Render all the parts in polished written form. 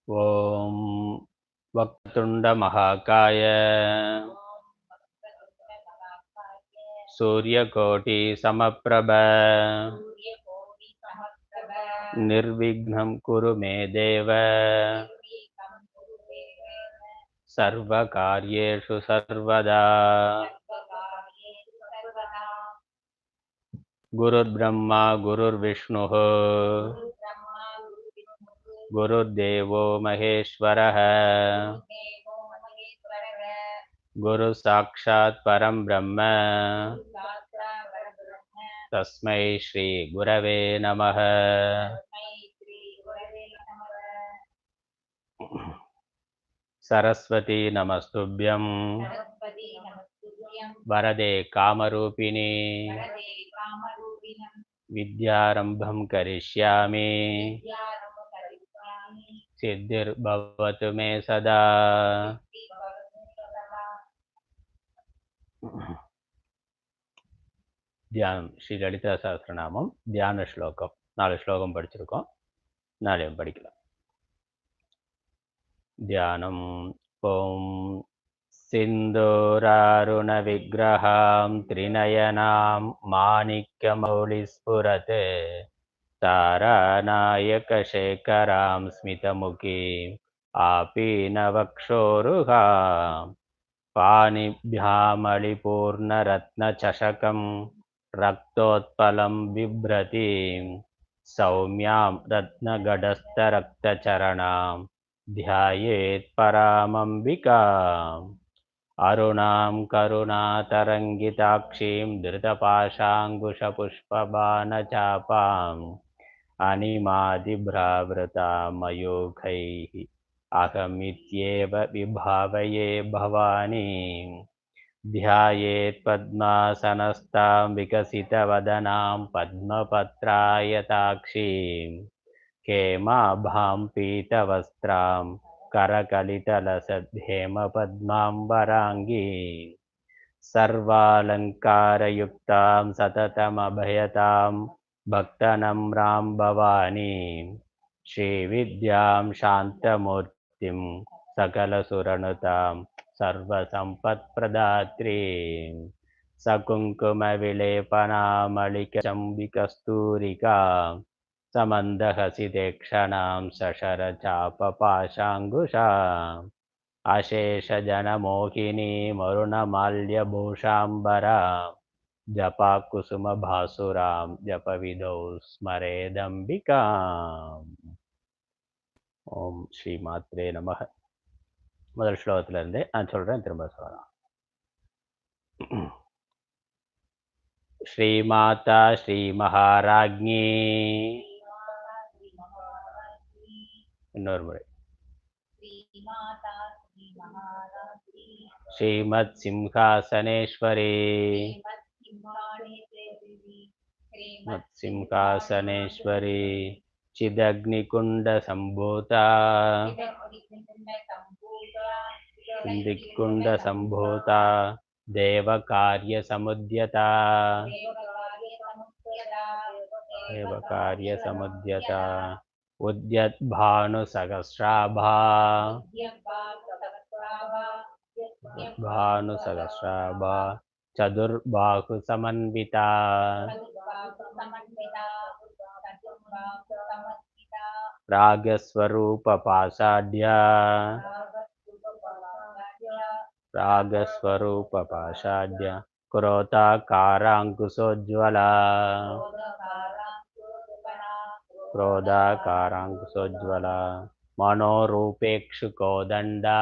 ॐ वक्रतुण्डमहाकाय सूर्यकोटिसमप्रभ निर्विघ्नं कुरु मे देव सर्वकार्येषु सर्वदा। गुरुर्ब्रह्मा गुरुर्विष्णुः गुरुर्देवो महेश्वरः गुरु साक्षात् परं ब्रह्म तस्मै श्री गुरवे नमः। सरस्वती नमस्तुभ्यं वरदे कामरूपिणी विद्यारंभं करिष्यामि सिद्धिर्भवतु मे सदा। தியானம் ஸ்ரீ லலிதா சஹஸ்ரநாமம் தியான ஸ்லோகம் 4 ஸ்லோகம் படிச்சிருக்கோம். 4 படிக்கலாம். தியானம். ஓம் சிந்தூராருண விக்கிரகாம் த்ரிநயனாம் மாணிக்யமௌலிஸ்ஃபுரத் தாராநாயகசேகராம் ஸ்மிதமுகீம் ஆபீனவக்ஷோருகாம் पाणिभ्यामलिपूर्णरत्नचषकं रक्तोत्पलं बिभ्रतीं सौम्यां रत्नगडस्थरक्तचरणां ध्यायेत् परामम्बिकाम् अरुणां करुणातरङ्गिताक्षीं धृतपाशाङ्कुशपुष्पबाणचापाम् अनिमादिभ्रावृतां मयूखैः अहमित्येव विभावये भवानी ध्यायेत् पद्मासनस्तां विकसितवदनां पद्मपत्रायताक्षीं हेमाभां पीतवस्त्रां करकलितलसद्धेमपद्माम्बराङ्गीं सर्वालङ्कारयुक्तां सततमभयतां भक्तनम्रां भवानीं श्रीविद्यां शान्तमूर्तिं सकलसुरनुतां सर्वसम्पत्प्रदात्रीं सकुङ्कुमविलेपनामलिकचम्बिकस्तूरिकां समन्दहसितेक्षणां सशरचापपाशाङ्कुशाम् अशेषजनमोहिनीमरुणमाल्यभूषाम्बरां जपाकुसुमभासुरां जपविधौ स्मरेदम्बिकाम्. ஓம் ஸ்ரீ மாத்ரே நமः. முதல் ஸ்லோகத்துல இருந்தே நான் சொல்றேன், திரும்ப சொல்லலாம். ஸ்ரீமாதா ஸ்ரீ மகாராஜ்ஞி. இன்னொரு முறை. श्रीमत् सिंहासनेश्वरी सिंहासनेश्वरी चिदग्निकुंड संभूता देवकार्य समुद्यता उद्यद्भानुसहस्राभा चतुर्बाहु समन्विता रागस्वरूप पाषाढ्य क्रोधाकाराङ्कुशोज्ज्वला मनोरूपेक्षुकोदण्डा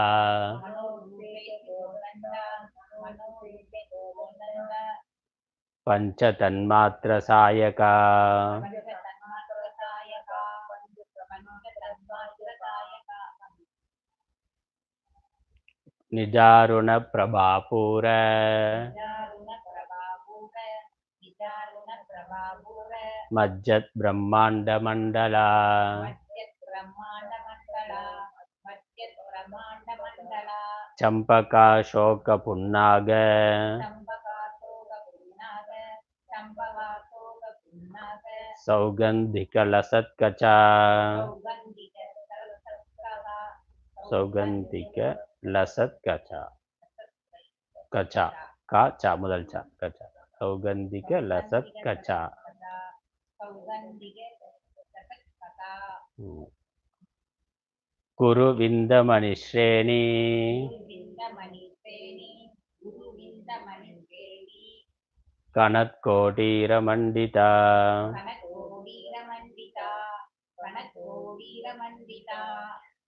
पंचतन्मात्र सायका निजारुण प्रभापूर मज्जत ब्रह्मांड मंडला चंपका शोक पुन्नाग सौगंधिक लसत्कचा सौगंधिक लसत कचा कचा का चा முதல் चा कचा सौगंधिक लसत कचा कुरुविंदमणिश्रेणी कनत्कोटीरमण्डिता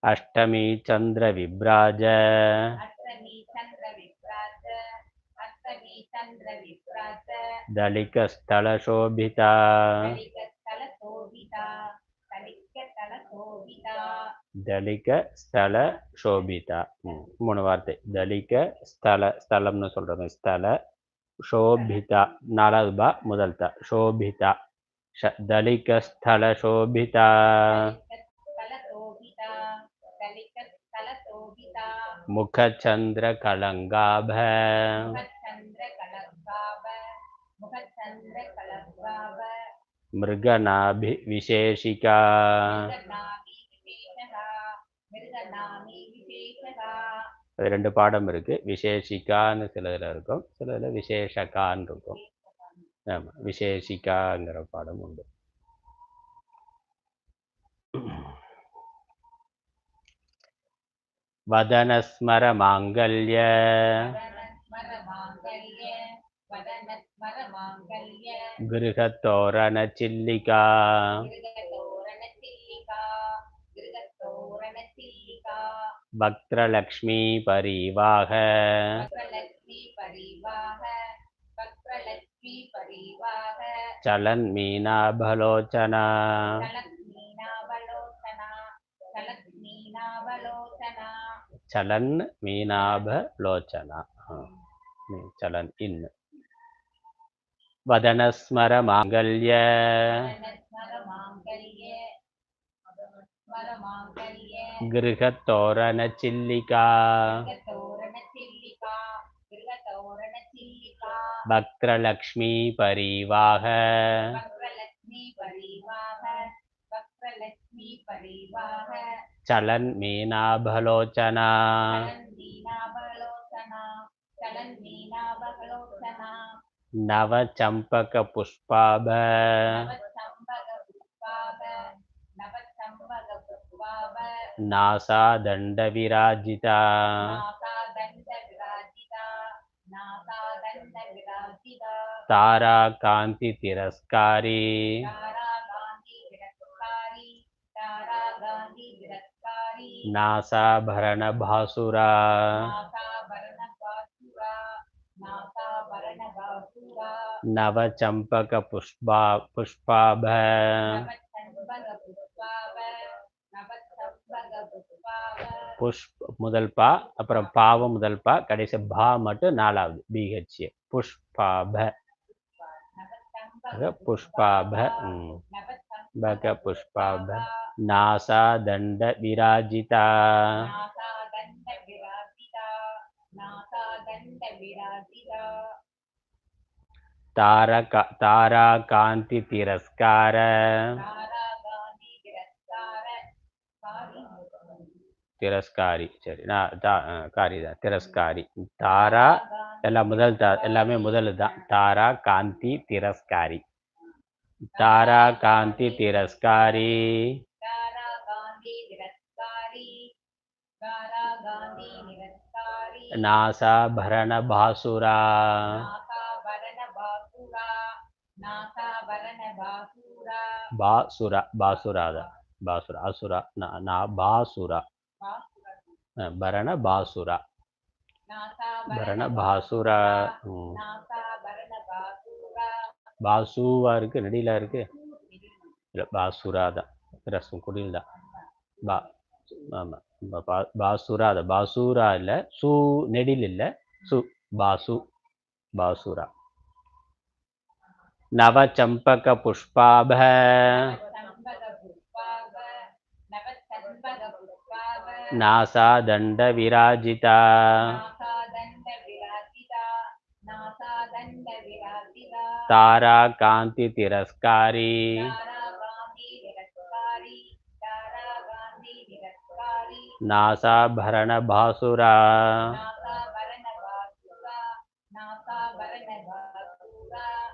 अष्टमी चंद्रविभ्राज दलिकस्थलशोभिता दलिक स्थल शोभिता மூணு வார்த்தை दलिक स्थल ஸ்தலம்னு சொல்றோம் स्थल शोभिता நாலாவது பா முதல் தா शोभिता दलिक स्थल शोभिता मुखचंद्र कलंगाभ मृगनाभि विशेषिका ரெண்டு பாடம் இருக்கு விசேஷிகான்னு சிலதுல இருக்கும் சிலதுல விசேஷகான்னு இருக்கும் ஆமா விசேஷிகாங்கிற பாடம் உண்டு वदनस्मर मांगल्य गृहतोरण चिल्लिका वक्त्रलक्ष्मी परिवाह चलन मीनाभलोचना चलन मीनाभलोचना चलन इन वदनस्मर मांगल्य गृहतोरण चिल्लिका वक्त्रलक्ष्मी परिवाह चलन मीनाभलोचना नव चंपक पुष्पाभ नासा दंड विराजिता तारा कांति तिरस्कारी नासाभरण भासुरा नव चंपक पुष्पाभ पुष्प முதல் பா அப்புறம் பாவம் முதல் பா கடைசி பா மட்டும் நாலாவது BH पुष्पाभ पुष्पाभ बक पुष्पाभ नासा दंड विराजिता तारा कांति तिरस्कार तिरस्कारी சரி காரி தான் திரஸ்காரி தாரா எல்லாம் முதல் எல்லாமே முதல் தான் தாரா காந்தி திரஸ்காரி तारा कांति तिरस्कारी नासाभरण भासुरा बासुरा बासुरा बासुरा असुरा ना बासुरा भरण बासुरा भरण भासुरा बासुवा இருக்கு நெடில இருக்கு இல்ல பாசுரா தான் ரசம் குடில் தான் பா ஆமா பாசுரா தான் பாசுரா இல்ல சு நெடில் இல்ல சு பாசு बासुरा नव चंपक पुष्पाभ नासा दंड विराजिता तारा कांति तिरस्कारी नासाभरण भासुरा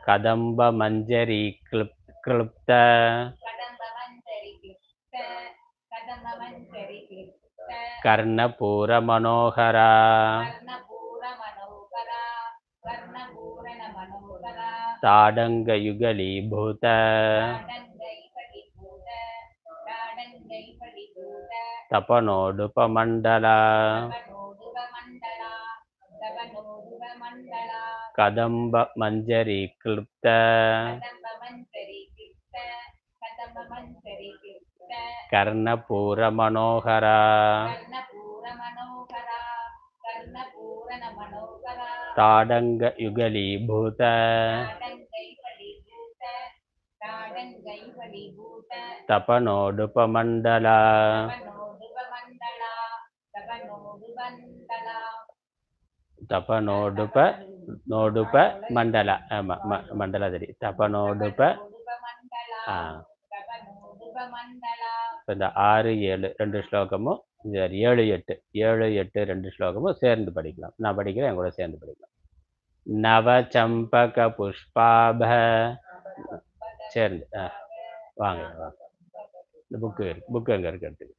कदम्ब मंजरी क्लृप्त कर्णपूर मनोहरा ताडंग युगलीभूत तपनोडुपमंडला कदम्ब मंजरी क्लृप्त कर्णपूर मनोहरा ताडंग युगलीभूत तपनोडुपमंडला तपनोडुप नोडुप मंडला मंडला तरी तपनोडुप இந்த 6 7 2 ஸ்லோகமும் 7 8 7 8 2 ஸ்லோகமும் சேர்ந்து படிக்கலாம். நான் படிக்கிறேன், என் கூட சேர்ந்து படிக்கலாம். நவ சம்பக புஷ்பாப சேர்ந்து வாங்க இந்த புக்கு எங்க இருக்கு எடுத்துக்க.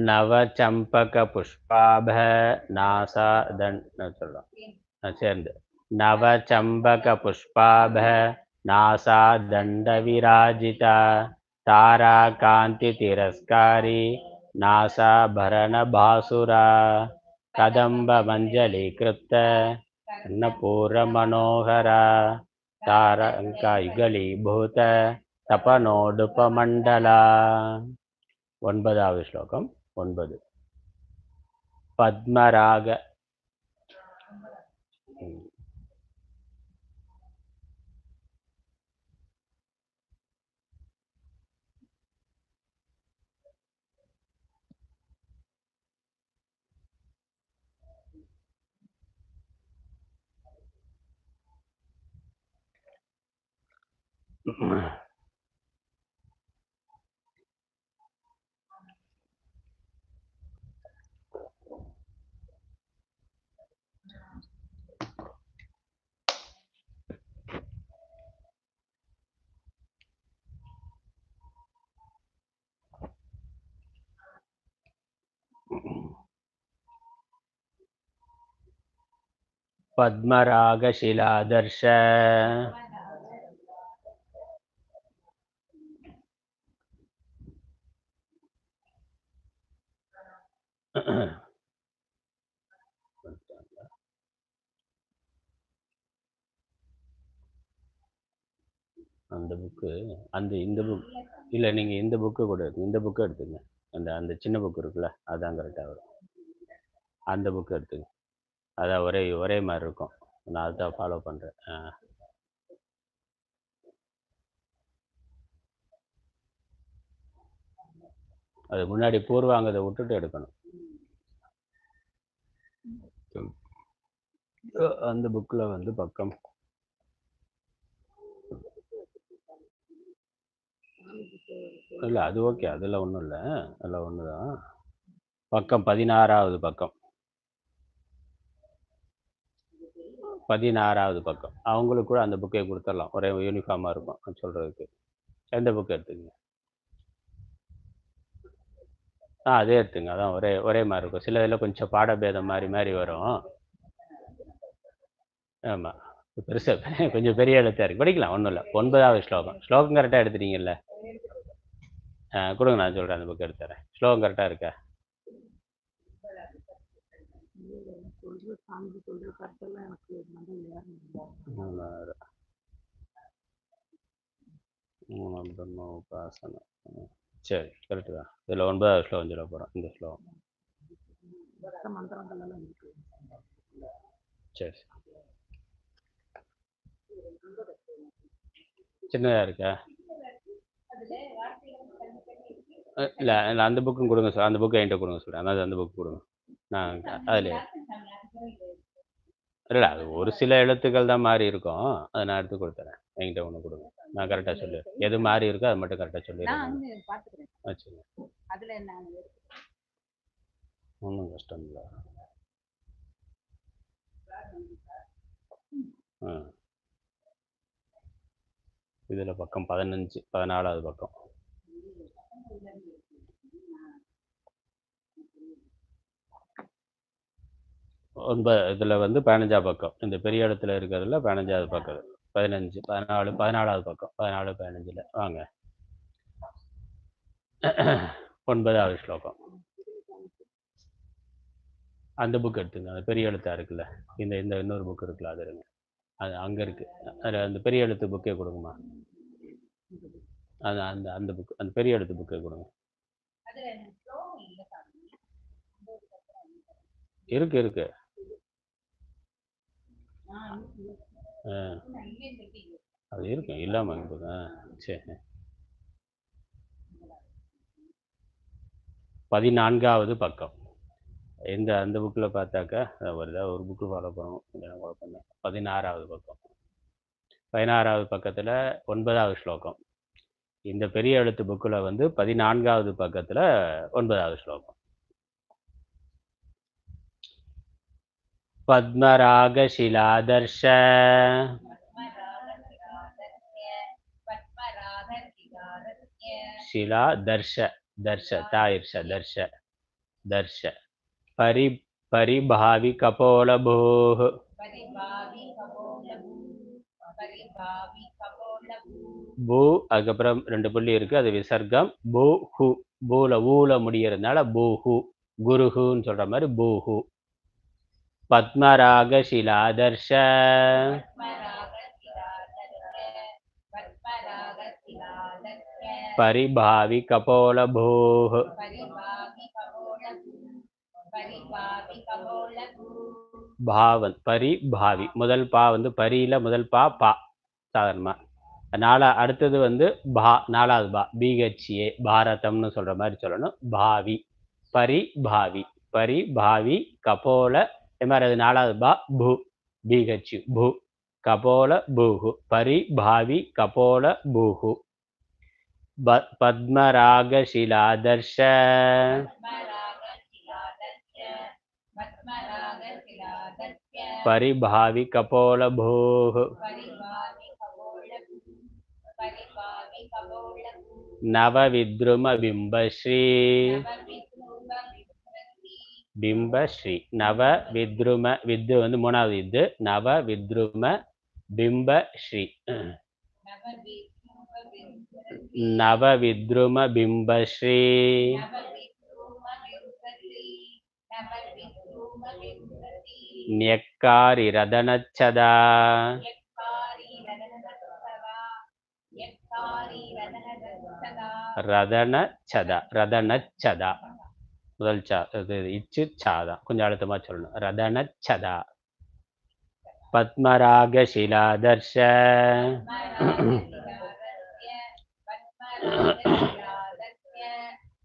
நவ சம்பக புஷ்பாப நாசா சொல்லலாம் சேர்ந்து नव चंबक पुष्पाभ नासा दंड विराजिता तारा कांति तिरस्कारी नासा भरण भासुरा कदम्ब मंजली कृत कर्णपूर मनोहरा तारंका युगलीभूत तपनोडुपमंडला. 9வது ஸ்லோகம் 9 पद्मराग पद्मराग शिलादर्श அந்த புக்கு இந்த புக் இல்லை, நீங்கள் இந்த புக்கு கூட இந்த புக்கு எடுத்துங்க. அந்த சின்ன புக்கு இருக்குல்ல, அதுதான் கரெக்டாக வரும். அந்த புக்கு எடுத்துங்க, அதான் ஒரே மாதிரி இருக்கும். நான் அதுதான் ஃபாலோ பண்ணுறேன். அது முன்னாடி பூர்வாங்கதை விட்டுட்டு எடுக்கணும். அந்த புக்கில் வந்து பக்கம் இல்லை, அது ஓகே, அதில் ஒன்றும் இல்லை, அதில் ஒன்று தான். பக்கம் 16வது பக்கம் 16வது பக்கம். அவங்களுக்கு கூட அந்த புக்கை கொடுத்துடலாம், ஒரே யூனிஃபார்மாக இருக்கும் சொல்கிறதுக்கு. எந்த புக்கு எடுத்துங்க? அதே எடுத்துங்க, அதான் ஒரே மாதிரி இருக்கும். சில இதில் கொஞ்சம் பாடபேதம் மாறி வரும். ஆமாம், பெருசாக கொஞ்சம் பெரிய எழுத்தாக இருக்குது, படிக்கலாம், ஒன்றும் இல்லை. 9வது ஸ்லோகம் கரெக்டாக எடுத்துட்டீங்கல்ல? கொடுங்க, நான் சொல்கிறேன், அந்த புக்கு எடுத்துறேன். ஸ்லோகம் கரெக்டாக இருக்கா? உபாசனை சரி, கரெக்டு தான். இதில் 9வது ஸ்லோகம் சொல்ல போகிறோம். இந்த ஸ்லோகம் சரி, சின்னதாக இருக்கா? இல்லை, அந்த புக்கும் கொடுங்க சார். அந்த புக்கு என்கிட்ட கொடுங்க சொல்கிறேன். அதாவது அந்த புக்கு கொடுங்க. நான் அதில் இல்லை, அது ஒரு சில எழுத்துக்கள் தான் மாறி இருக்கும், அதை நான் எடுத்து கொடுத்துறேன். என்கிட்ட ஒன்று கொடுங்க, நான் கரெக்டாக சொல்லு. எது மாதிரி இருக்கோ அது மட்டும் கரெக்டாக சொல்லிடுறேன். வச்சுங்க, ஒன்றும் கஷ்டம் இல்லை. இதில் பக்கம் 15, 14வது பக்கம். இதில் வந்து 15ஆம் பக்கம், இந்த பெரிய இடத்துல இருக்கிறதுல 15வது பக்கம், 15, 14, 14வது பக்கம், 14, 15ல் வாங்க. 9வது ஸ்லோகம். அந்த புக் எடுத்துங்க, அந்த பெரிய எழுத்தா இருக்குல்ல, இந்த இந்த இன்னொரு புக் இருக்குல்ல, அது இருங்க, அது அங்கே இருக்குது. அதில் அந்த பெரிய எழுத்து புக்கே கொடுங்கம்மா. அது அந்த அந்த புக், அந்த பெரிய எழுத்து புக்கே கொடுங்க. இருக்கு இருக்கு. அது இருக்கு, இல்லாமல் இருக்குது. சரி, 14வது பக்கம். எந்த அந்த புக்கில் பார்த்தாக்கா ஒரு புக்கு ஃபாலோ பண்ணுவோம், 16வது பக்கம். 16வது பக்கத்தில் 9வது ஸ்லோகம். இந்த பெரிய எழுத்து புக்கில் வந்து 14வது பக்கத்தில் 9வது ஸ்லோகம். பத்மராகசிலாதர்ஷ ஷிலா தர்ஷ தர்ஷ தாயிர்ஷ தர்ஷ தர்ஷ பரிபாவி கபோலபூஹ். பூ அதுக்கப்புறம் 2 புள்ளி இருக்கு, அது விசர்க்கம். பூ ஹு, பூல ஊல முடியறதுனால பூஹு, குருஹுன்னு சொல்ற மாதிரி பூஹு. பத்மராகசிலாதர்ஷ பரிபாவி கபோலபூஹ். பாவன் பரிபாவி, முதல் பா வந்து பரியில முதல் பா பா சாதாரணமா. அடுத்தது வந்து பா, 4வது பா, பிஹெச்ஏ, பாரதம்னு சொல்ற மாதிரி சொல்லணும். பாவி, பரிபாவி, பரிபாவி கபோல, இது மாதிரி. அது 4வது பா, பூ, பிஹெச் பூ, கபோல பூஹு, பரிபாவி கபோல பூஹு. பத்மராகசிலாதர்ஷ பரிபாவி கபோலபூஹ். நவவித்ரும பிம்பஸ்ரீ, பிம்பஸ்ரீ, நவ வித்ரும, வித்து வந்து 3வது இது, நவ வித்ரும பிம்பஸ்ரீ, நவவித்ரும பிம்பஸ்ரீ, ஞக்காரி ரதனச்சதா, ரதனச்சதா, ரதனச்சதா, முதல் சா, இது இச்சு சாதான், கொஞ்சம் அழுத்தமா சொல்லணும். ரதனச்சதா. பத்மராகசிலாதர்ஷ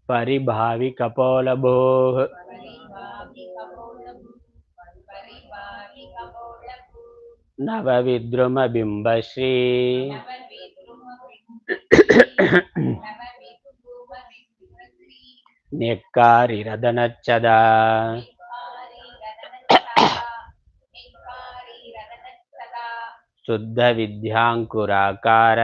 பரிபாவி கபோலபூஹ். நவவித்ரும பிம்பஸ்ரீ, ஞக்காரி ரதனச்சதா. சுத்த வித்யாங்குராகார,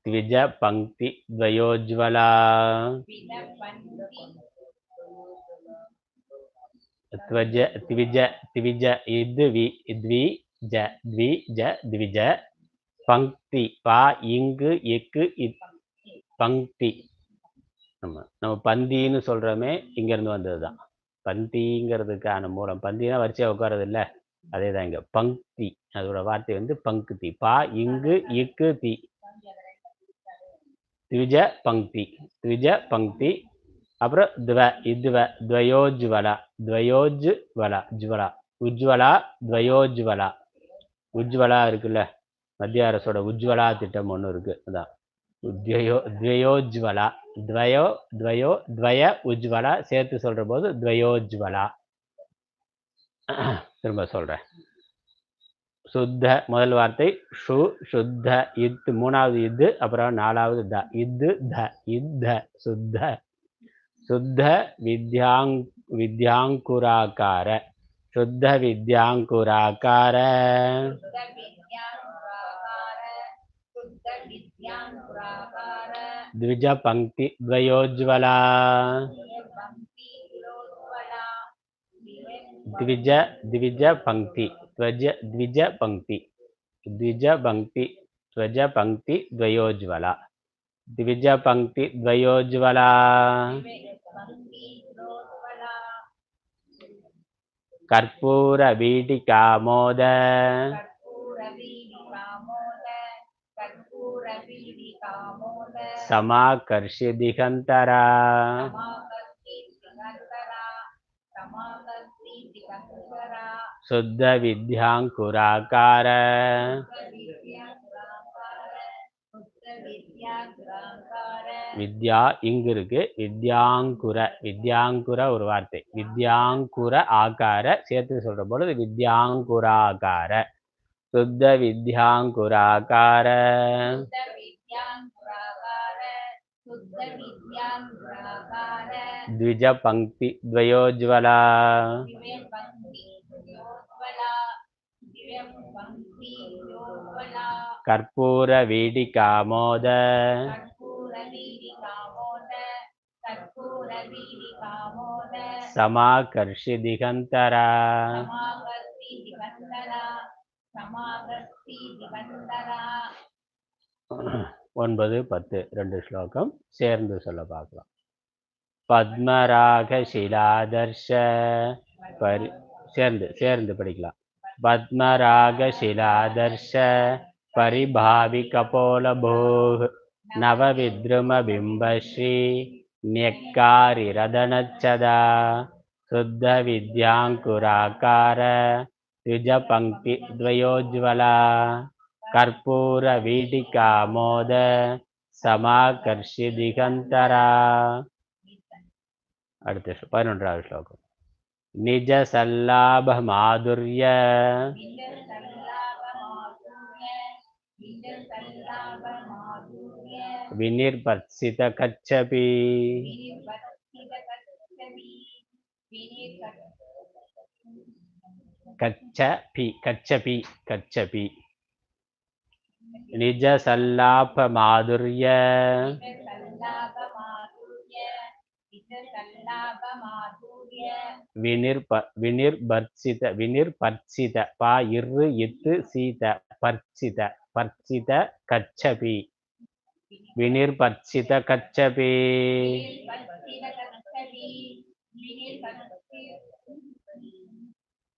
த்விஜ பங்கி த்வயோஜ்வலா, த்வஜ த்விஜ த்விஜ இத்வி த்விஜ த்விஜ த்விஜ பங்கி, பா இங்கு எக்கு பங்கி. நம்ம பந்தின்னு சொல்றோமே, இங்க இருந்து வந்ததுதான். பந்திங்கிறதுக்கான மூலம், பந்தினா வரிசையா உட்காரது இல்லை, அதே தான் இங்க பங்கி, அதோட வார்த்தை வந்து பங்குதி. பா இங்கு இக்கு தி, த்விஜ பங்கி, த்விஜ பங்கி. அப்புறம் துவ இதுவ துவயோஜ்வலா, துவயோஜ்வலா, ஜுவலா, உஜ்வலா, துவயோஜ்வலா. உஜ்வலா இருக்குல்ல, மத்திய அரசோட உஜ்வலா திட்டம் ஒன்று இருக்கு, அதான் துவயோஜ்வலா, துவய உஜ்வலா சேர்த்து சொல்ற போது துவயோஜ்வலா. திரும்ப சொல்றேன். சுத்த முதல் வார்த்தை ஷு, சுத்த, இத் மூணாவது இத்து, அப்புறம் நாலாவது த. இத்து த, இத்த, சுத்த. சுத்த வித்யாங்குராகார. சுத்த வித்யாங்குராகார. த்விஜ பங்கி த்வயோஜ்வலா. த்விஜ பங்கி த்விஜ பங்கி த்வஜ பங்கி த்வயோஜ்வலா. த்விஜ பங்கி த்வயோஜ்வலா. கற்பூர வீடிகாமோத. சமாகர்ஷ்ய திகந்தரா. சுத்த வித்யாங்குராகார. வித்யா இங்கு இருக்கு. வித்யாங்குர ஒரு வார்த்தை. வித்யாங்குர ஆகார சேர்த்து சொல்ற பொழுது வித்யாங்குராகார. சுத்த வித்யாங்குராகார. த்விஜ பங்கி த்வயோஜ்வலா. கற்பூர வீடிகாமோத. சமாகர்ஷ்ய திகந்தரா. 9, 10 2 ஸ்லோகம் சேர்ந்து சொல்ல பார்க்கலாம். பத்மராக சிலாதர்ஷ சேர்ந்து படிக்கலாம். பத்மராக சிலாதர்ஷ பரிபாவி கபோலபோஹ் நவ வித்ரும பிம்பஸ்ரீ ன்யக்காரி ரதனச்சதா. சுத்த வித்யாங்குராகார. த்விஜ பங்கி த்வயோஜ்வலா. கற்பூர வீடிகாமோத. சமாகர்ஷ்ய திகந்தரா. அடுத்த 11வது ஸ்லோகம். நிஜ சல்லாப மாதுர்ய. விநிர்பர்சித கச்சபி. கச்சபி. நிஜ சல்லாப மாதுர்ய. விநிர்பர்சித பா இரு இத்து சீத பர்சித கச்சபி. விநிர்பர்சித கச்சபி.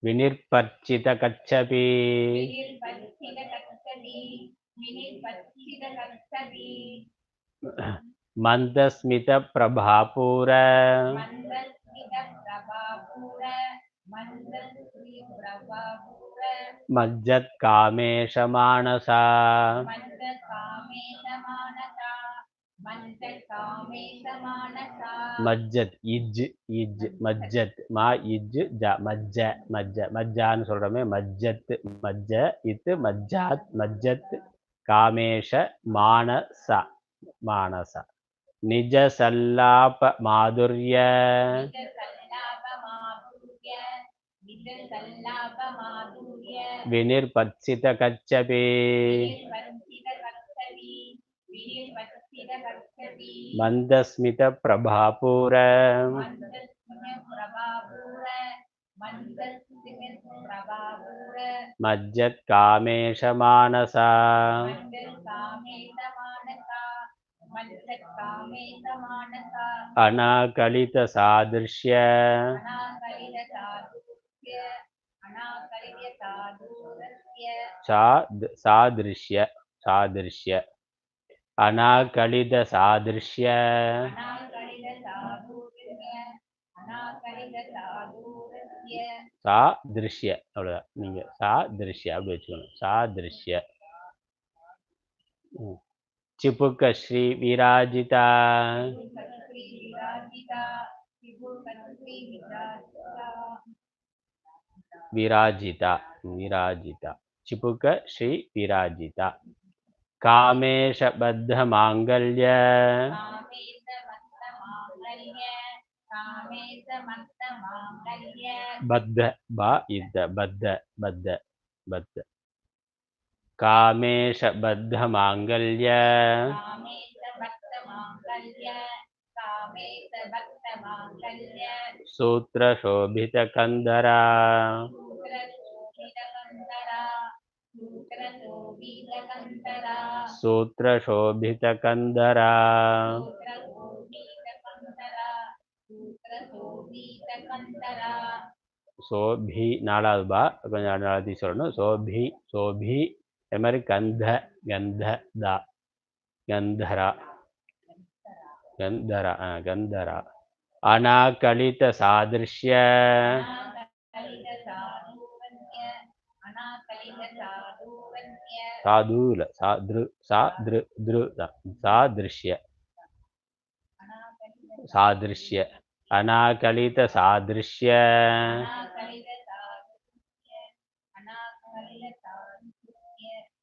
விநிர்பர்சித கச்சபி. மந்தஸ்மித பிரபாபூர. மஜ்ஜத் காமேஷ மானசா. மஜ்ஜத் இஜ் மஜ்ஜத் மா இஜ் ஜ மஜ்ஜான்னு சொல்றோமே. மஜ்ஜத் மஜ்ஜ இத்து மஜ்ஜாத் மஜ்ஜத் காமேஷ மானச. நிஜ சல்லாப மாதுர்ய. விநிர்பர்சித கச்சபி. மந்தஸ்மித பிரபாபூர. மஜ்ஜத் காமேஷ மானசா. அநாகலித சாதிருஷ்ய. சாதிருஷ்ய அநாகலித சாதிருஷ்ய. சாதிருஷ்ய அவ்வளவுதான். நீங்க சாதிருஷ்ய அப்படி வச்சுக்கணும். சாதிருஷ்ய. சிபுக ஸ்ரீ விராஜிதா. विराजिता विराजिता चिपुक श्री विराजिता कामेशबद्धमाङ्गल्य बद्ध बा इद्द बद्ध बद्ध बद्ध कामेशबद्धमाङ्गल्य सूत्रशोभितकन्धरा सूत्रशोभितकन्धरा சோபி நாலாவது பா கொஞ்சம் நாளாத்தி சொல்லணும் சோபி சோபி அது மாதிரி கந்த கந்த தா கந்தரா கந்தரா கந்தரா அநாகலித சாதிருஷ்ய சாதுல சாத்ரு சாத்ரு த்ரு சாதிருஷ்ய சாதிருஷ்ய அநாகலித சாதிருஷ்ய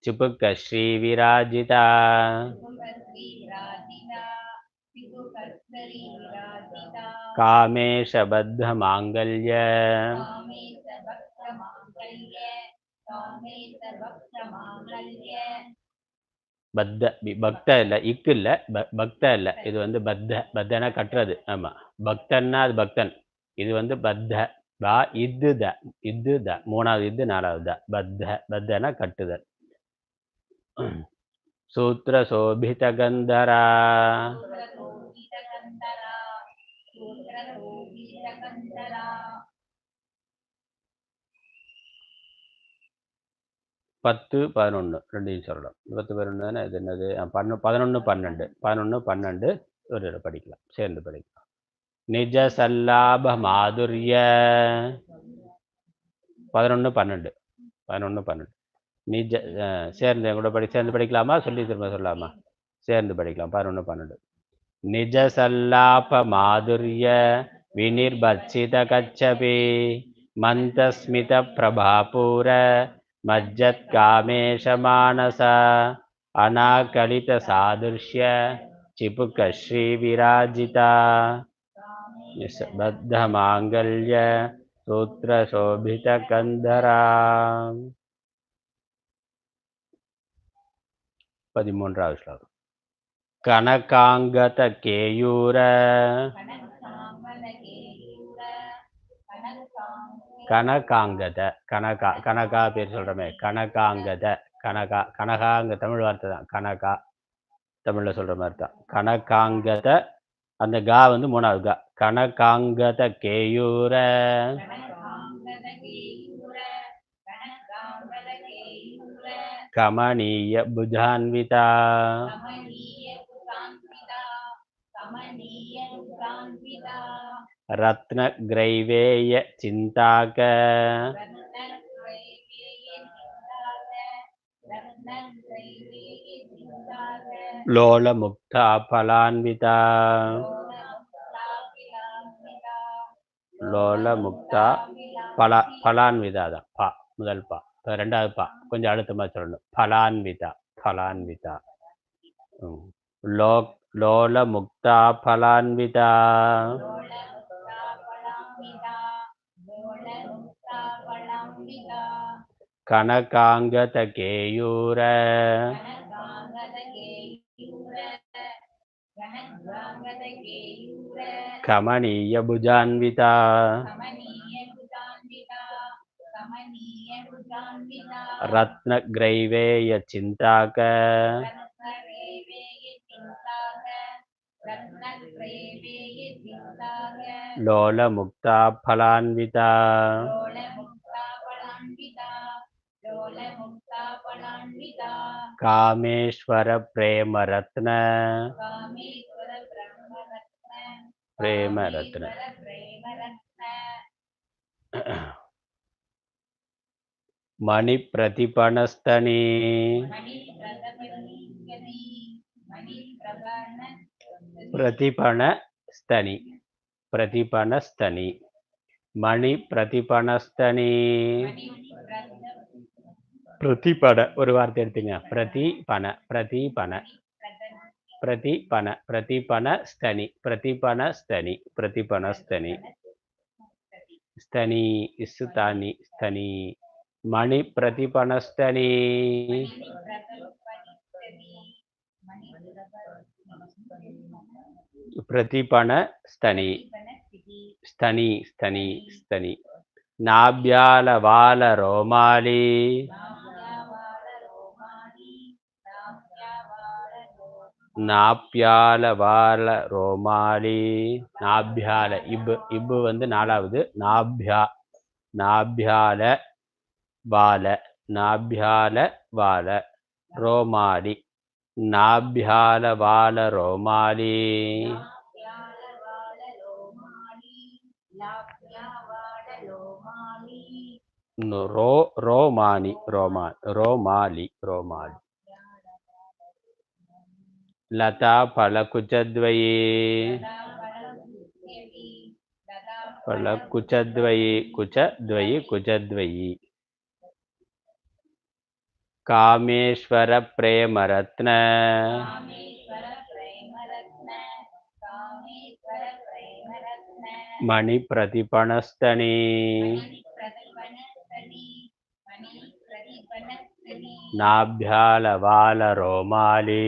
चिपुक श्री विराजिता कामेशबद्ध मांगल्य பத்த பக்த இல்ல இக்கு இல்ல பக்த இல்ல இது வந்து பத்த பத்தனா கட்டுறது ஆமா பக்தன்னா அது பக்தன் இது வந்து பத்த பா இது த மூணாவது இது நாலாவது த பத்த பத்தனா கட்டுதல் सूत्र शोभित गंधरा பத்து 11 ரெண்டையும் சொல்லலாம் 10 11 இது என்னது 11 12 ஒரு படிக்கலாம் சேர்ந்து படிக்கலாம் நிஜ சல்லாப மாதுரிய 11 12 நிஜ சேர்ந்து கூட சேர்ந்து படிக்கலாமா சொல்லி திரும்ப சொல்லலாமா சேர்ந்து படிக்கலாம் 11 12 நிஜ சல்லாப மாதுரிய வினிர்பர்ச்சித கச்சபி மந்தஸ்மித பிரபாபூர மஜ்ஜத் காமேஷ மானச அநாகலித சாதுர்ஷ்ய चिपुक श्री विराजिता बद्ध मांगल्य सूत्र शोभित कंधरा 13வது ஸ்லோகம் கனகாங்கத கேயூர கனகாங்கத கனகா பேர் சொல்றமே கனகாங்கத கனகாங்க தமிழ் வார்த்தை தான் கனகா தமிழ்ல சொல்ற மாதிரி தான் கனகாங்கத அந்த கா வந்து மூணாவது கா கனகாங்கத கேயூர கமனீய புஜான்விதா ரத்ன கிரைவேய சிந்தாக லோல முக்தா பலான்விதா லோல முக்தா பலான்விதா தான் பா முதல் பா ரெண்டாவது பா கொஞ்சம் அழுத்தமா சொல்லணும் பலான்விதா லோல முக்தா பலான்விதா கனகாங்கத கேயூர கமனீய புஜான்விதா ரத்ன கிரைவேய சிந்தாக லோல முக்தா பலான்விதா காமேஸ்வர பிரேம ரத்ன மணி பிரதிபணஸ்தனி பிரதிபணஸ்தனி மணி பிரதிபனஸ்தனி. பிரதிபன ஒரு வார்த்தை எடுத்துங்க. பிரதிபன பிரதிபன பிரதிபன பிரதிபனஸ்தனி பிரதிபனஸ்தனி பிரதிபனஸ்தனி ஸ்தனி இசுதானி ஸ்தனி. மணி பிரதிபனஸ்தனி. பிரதிபன ஸ்தனி ஸ்தனி ஸ்தனி ஸ்தனி. நாப்யால வால ரோமாலி. நாப்யால வால ரோமாலி. நாப்யால இப்பு வந்து நாலாவது. நாப்யா நாப்யால வால நாப்யால வால ரோமாலி. நாப்யால வால ரோமாலி. ரோமானி ரோமாலி ரோமாலி. லதா பலகுச்சத்வயி. பலகுச்சத்வயி குச்சத்வயி குச்சத்வயி. காமேஸ்வர பிரேமரத்ன. மணி பிரதிபனஸ்தனி. நாப்யால வால ரோமாலி.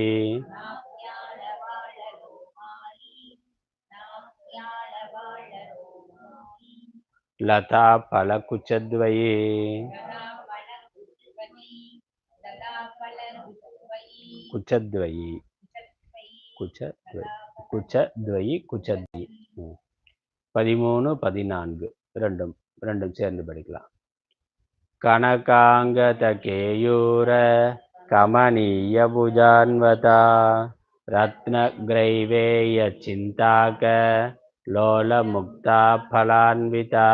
லதா பலகுச்சத்வயி. குச்சத்வயி குச்சத்வயி குச்சத்வயி. 13 14 ரெண்டும் சேர்ந்து படிக்கலாம். கனகாங்கத கேயூர கமனீய புஜான்வதா ரத்ன கிரைவேய சிந்தாக லோல முக்தா பலான்விதா.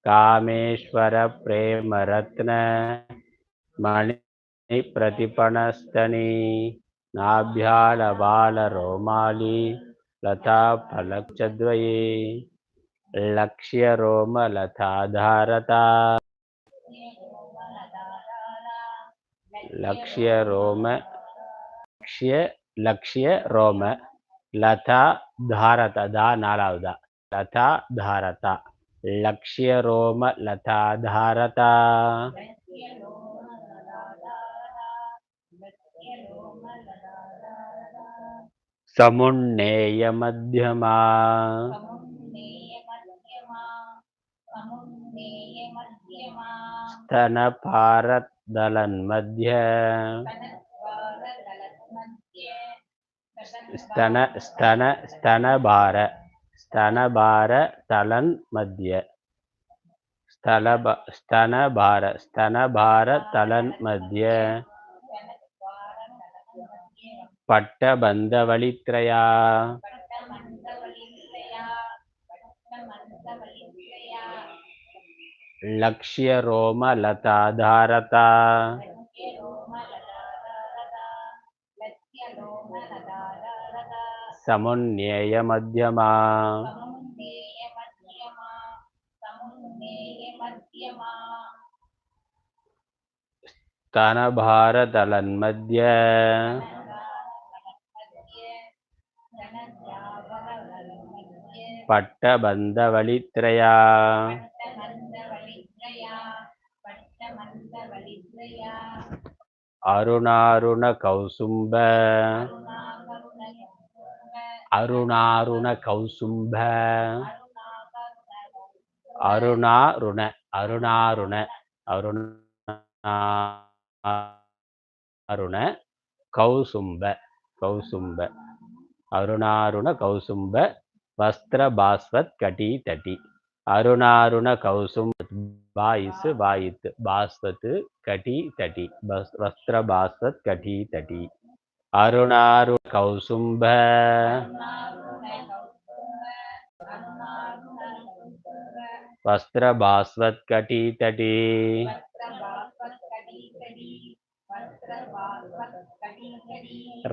காமேஸ்வர பிரேமரத்ன மணி பிரதிபனஸ்தனி. நாப்யால வால ரோமாலி. லதா பலகுச்சத்வயி. லக்ஷ்ய ரோம லதாதாரதா. லக்ஷ்ய ரோம லக்ஷ்ய ரோம லதா தாரதா. தா நாலாவதா. லதா தாரதா. லக்ஷ்ய ரோம லதா தாரதா. சமுன்னேய மத்யமா. ஸ்தன பாரத் தலன் மத்ய. ஸ்தன ஸ்தன ஸ்தனபார ஸ்தனபார தலன் மத்ய. ஸ்தனபார ஸ்தனபார தலன் மத்ய. பட்டபந்தவலித்ரயா. லக்ஷ்ய ரோம லதா தாரதா. சமுன்னேய மத்யமா. ஸ்தனபார தலன் மத்ய. பட்டபந்தவலித்ரயா. அருணாருண கௌசும்ப. அருணாருண கௌசும்ப. அருணாருண அருணாருண அருணாருண கௌசும்ப கௌசும்ப. அருணாருண கௌசும்ப வஸ்திர பாஸ்வத் கட்டி தட்டி. அருணாருண கௌசும் பாயிசு வாயித்து பாஸ்வத்து கட்டி தட்டி வஸ்திர பாஸ்வத் கட்டி தட்டி. அருணாருண கௌசும்ப வஸ்திர பாஸ்வத் கட்டி தட்டி.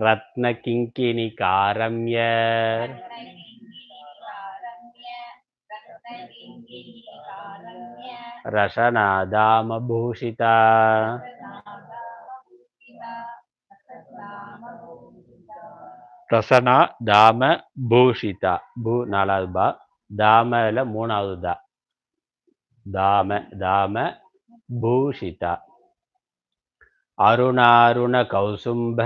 ரத்ன கிங்கிணி காரம்ய. रसनादामभूषिता ரசனா தாம பூஷிதா பூ நாலாவது பா தாமல மூணாவது தா தாம தாம பூஷிதா அருணாருண கௌசும்ப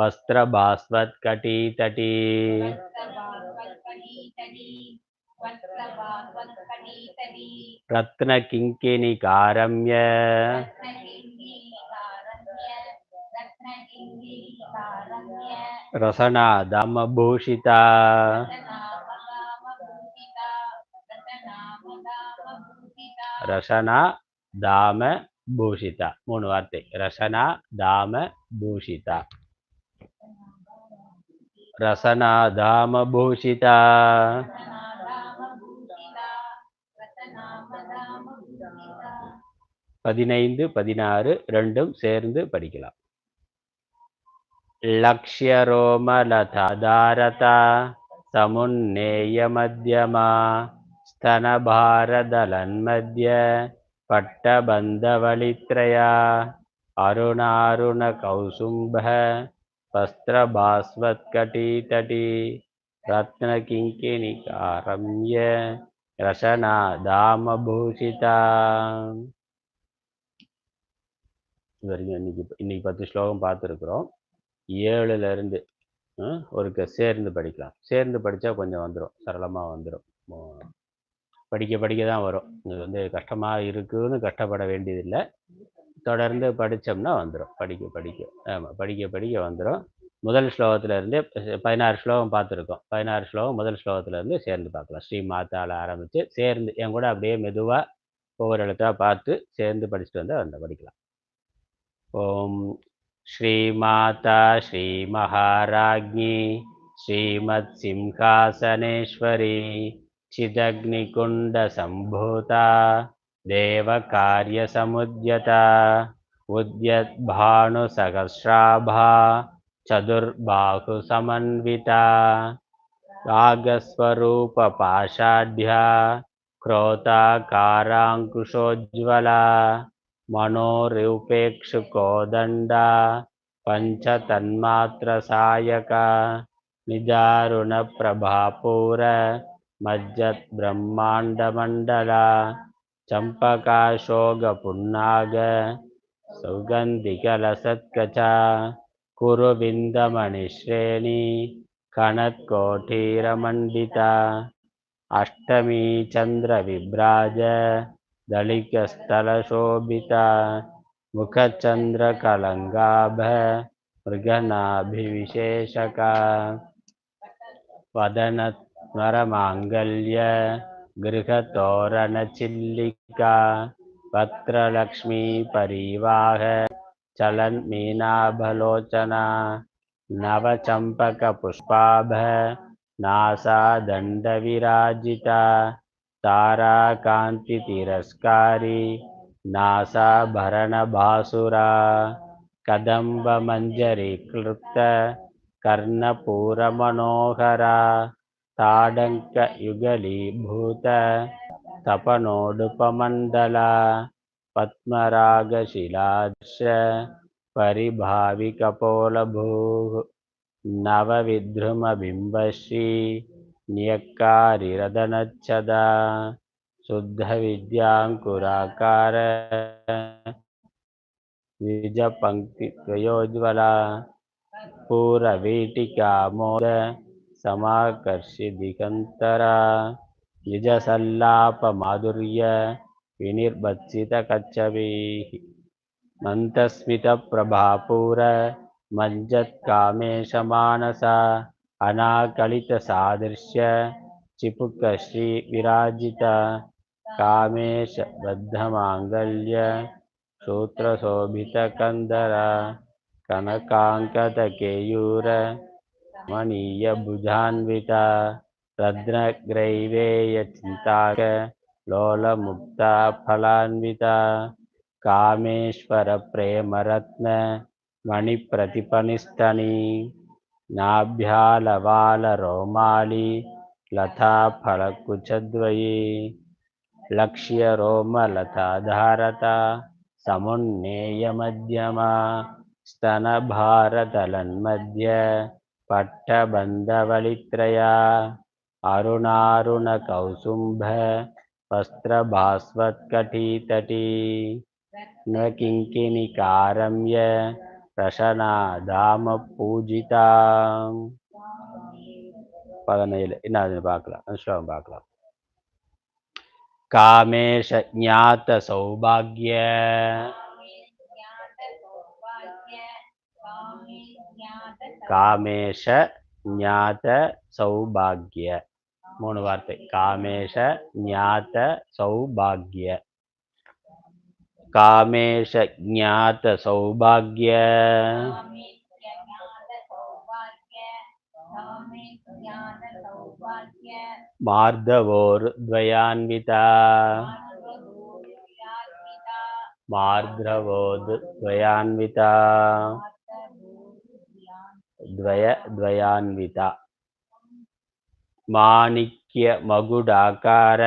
வஸ்திரபாஸ்வத் கட்டிதடி ரத்ன கிங்கினி காரம்ய ரசனா தாமபூஷிதா ரசனா தாம பூஷிதா மூணு வார்த்தை ரசனா தாம பூஷிதா ரசனா தாம பூஷிதா 15, 16 ரெண்டும் சேர்ந்து படிக்கலாம். லக்ஷ்யரோமலதாரதா சமுன்னேய மத்தியமா ஸ்தனபாரதலன்மத்ய பட்டபந்தவலித்ரயா அருணாருண கௌசும்ப வஸ்திரபாஸ்வத்கட்டிதடி ரத்னகிங்கிணிகாரம்ய ரசனா தாமபூஷிதா. இன்னைக்கு 10 ஸ்லோகம் பார்த்துருக்குறோம். 7ல இருந்து ஒரு சேர்ந்து படிக்கலாம். சேர்ந்து படித்தா கொஞ்சம் வந்துடும், சரளமாக வந்துடும். படிக்க படிக்க தான் வரும். இது கஷ்டமாக இருக்குன்னு கஷ்டப்பட வேண்டியதில்லை. தொடர்ந்து படித்தோம்னா வந்துடும். படிக்க படிக்க ஆமாம் படிக்க படிக்க வந்துடும். முதல் ஸ்லோகத்திலேருந்தே 16 ஸ்லோகம் பார்த்துருக்கோம். 16 ஸ்லோகம் முதல் ஸ்லோகத்திலேருந்து சேர்ந்து பார்க்கலாம். ஸ்ரீ மாத்தால ஆரம்பித்து சேர்ந்து என் கூட அப்படியே மெதுவாக ஒவ்வொரு எழுத்தாக பார்த்து சேர்ந்து படிச்சுட்டு வந்தால் அந்த படிக்கலாம். ஓம் ஸ்ரீமாதா ஸ்ரீ மகாராஜ்ஞி ஸ்ரீமத் சிம்ஹாசனேஸ்வரி சிதக்னிகுண்ட சம்பூதா தேவகாரிய சமுத்யதா உத்யத்பானு சகஸ்ராபா சதுர்பாஹு சமன்விதா ராகஸ்வரூப பாஷாட்யா क्रोताकाराङ्कुशोज्ज्वला मनोरूपेक्षुकोदण्डा पञ्चतन्मात्रसायका निदारुणप्रभापूर मज्जद्ब्रह्माण्डमण्डला चम्पकाशोगपुन्नाग सौगन्धिकलसत्कचा कुरुविन्दमणिश्रेणी कणत्कोटीरमण्डिता अष्टमी चन्द्रविभ्राज दलिकस्थलशोभिता मुखचन्द्रकलङ्गाभ मृगनाभिविशेषका वदनस्मरमाङ्गल्य गृहतोरणचिल्लिका वक्त्रलक्ष्मीपरीवाह चलन्मीनाभलोचना नवचम्पकपुष्पाभ नासादण्डविराजिता ताराकान्तितिरस्कारी नासाभरणभासुरा कदम्बमञ्जरीक्लृप्त कर्णपूरमनोहरा ताडङ्कयुगलीभूत तपनोडुपमण्डला पद्मरागशिलादृश परिभाविकपोलभूः नवविद्रुमबिम्बश्री न्यक्कारिरदनच्छदा शुद्धविद्याङ्कुराकार द्विजपङ्क्तिद्वयोज्ज्वला पूरवीटिकामोद समाकर्षिदिगन्तरा निजसल्लापमाधुर्य विनिर्भत्सितकच्छपैः मन्तस्मितप्रभापूर मज्जत्कामेशमानसा अनाकलितसादृश्य चिपुकश्री विराजिता कामेशबद्धमाङ्गल्य सूत्रशोभितकन्दरा कनकाङ्कतकेयूर मणीयभुजान्विता रत्नग्रैवेयचिन्ताक लोलमुक्ता फलान्विता कामेश्वर प्रेमरत्न मणिप्रतिपनिष्ठनी नाभ्यालवालरोमाली लता फलकुचद्वये लक्ष्यरोमलता धारता समुन्नेयमध्यमा स्तनभारतलन्मध्य पट्टबन्धवलित्रया अरुणारुणकौसुम्भ वस्त्रभास्वत्कटीतटी न किङ्किणिकारम्य रशनाधाम पूजिता 17 என்ன பார்க்கலாம் ஸ்லோகம் பார்க்கலாம் कामेश ज्ञात सौभाग्य कामेश ज्ञात सौभाग्य மூணு வார்த்தை कामेश ज्ञात सौभाग्य कामेश ज्ञात सौभाग्य मार्दवोर्द्वयान्विता मार्द्रवोर्द्वयान्विता द्वयान्विता माणिक्य मकुडाकार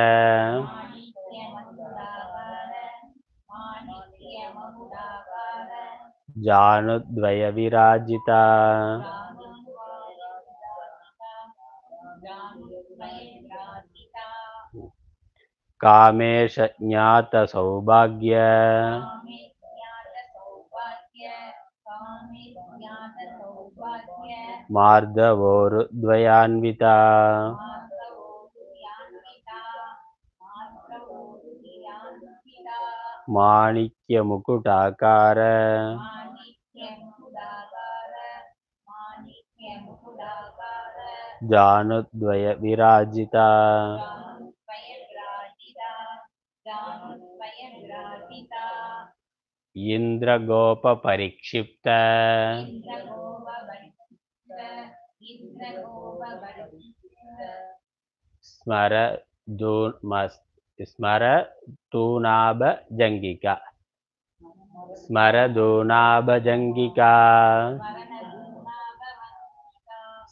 जानुद्वय विराजिता कामेश ज्ञात सौभाग्य मार्दवोर्द्वयान्विता माणिक्य मुकुटाकार जानुद्वय विराजिता इंद्रगोप परिक्षिप्त स्मर तूनाभ जंगिका स्मर दूनाभ जंगिका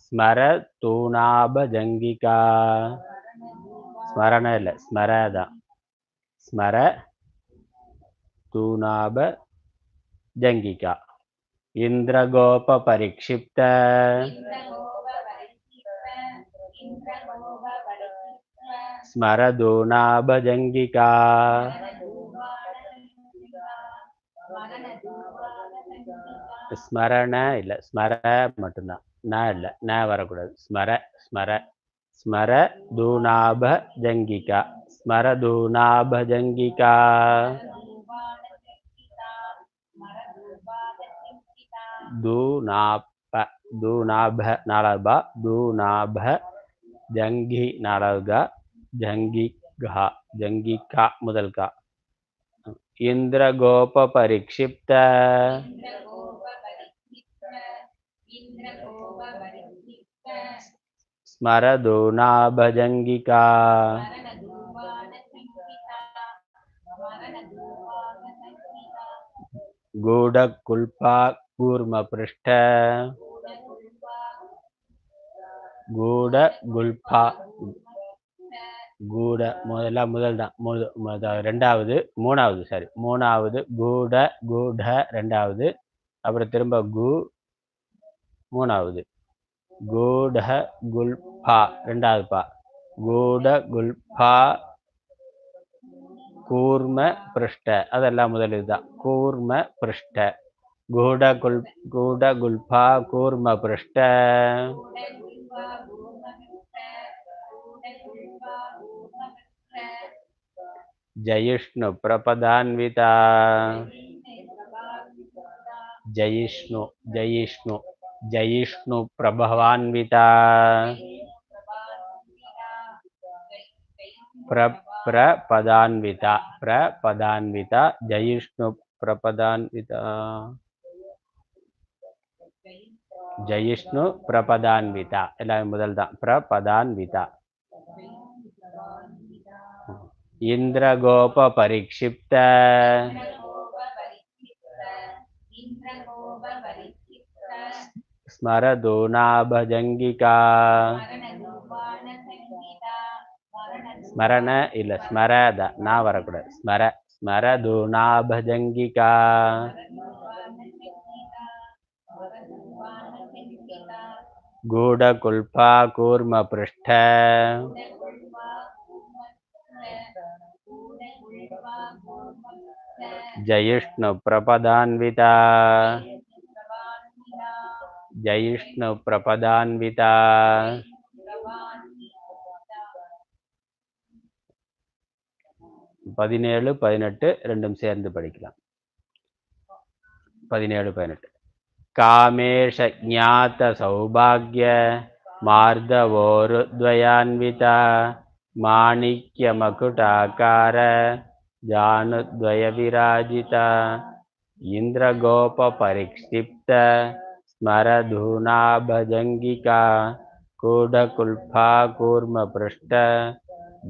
स्मर तूनाभ जंगिका स्मरण இல்ல ஸ்மரதான் स्मर तूनाभ जंगिका इंद्रगोप परिक्षिप्त स्मर दूनाभ जंगिका स्मरण இல்ல ஸ்மர மட்டும்தான் ந இல்ல ந வரக்கூடாது ஸ்மர ஸ்மர स्मर दूनाभ जंगिका स्मर दूनाभ जंगिका दूनाभ नालबा दूनाभ जंगी नालगा जंगिका जंगिका मुदल का इंद्रगोप परिक्षिप्त स्मर दूनाभ जंगिका गूढ़कुल्पा कूर्म पृष्ठ गूढ़कुल्पा गूढ़ முதல் தான் ரெண்டாவது மூணாவது சரி மூணாவது गूढ़ गूढ़ ரெண்டாவது அப்புறம் திரும்ப கு மூணாவது गूढ़ गुल्फा ரெண்டாவது பா गूढ़ गुल्फा कूर्म पृष्ठ அதெல்லாம் முதல் இதுதான் कूर्म पृष्ठ गूढ़ गुल्फा कूर्म पृष्ठ जयिष्णु प्रपदान्विता जयिष्णु जयिष्णु जयिष्णु प्रभवान्विता प्रपदान्विता प्रपदान्विता जयिष्णु प्रपदान्विता जयिष्णु प्रपदान्विता எல்லாமே முதல் தான் प्रपदान्विता इंद्रगोप परिक्षिप्त ஸ்மரதூனாபஜங்கிகா ஸ்மரண இல்ல ஸ்மரத நான் வரக்கூடாது ஸ்மர ஸ்மரதூனாபஜங்கிகா गूढकुल्पा कूर्मपृष्ठ जयिष्णुप्रपदान्विता जयिष्णुप्रपदान्विता 17 18 ரெண்டும் சேர்ந்து படிக்கலாம் 17 18 कामेश ज्ञात सौभाग्य मार्दवोरुद्वयान्विता माणिक्य मकुटाकार जानुद्वय विराजिता इंद्रगोप परिक्षिप्त स्मरधूना भजंगिका कूढकुल्फा कूर्म पृष्ठ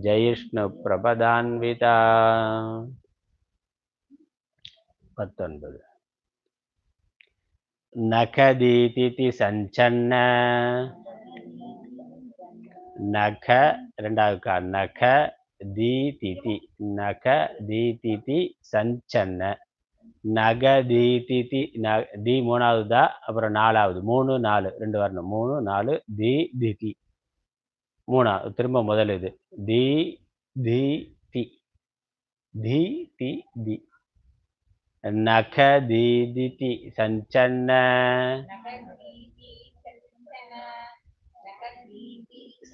जयिष्णु प्रपदान्विता 19 नखदीति संचन्न नख ரெண்டாவது நக தீதிதி நக தீதிதி சஞ்சன்ன நகதீதிதி தி மூணாவது தா அப்புறம் நாலாவது 3 4 ரெண்டு வரணும் 3 4 தி திதி மூணாவது திரும்ப முதல் இது தி தி தி தி தி தி नखदीदिति संचन्न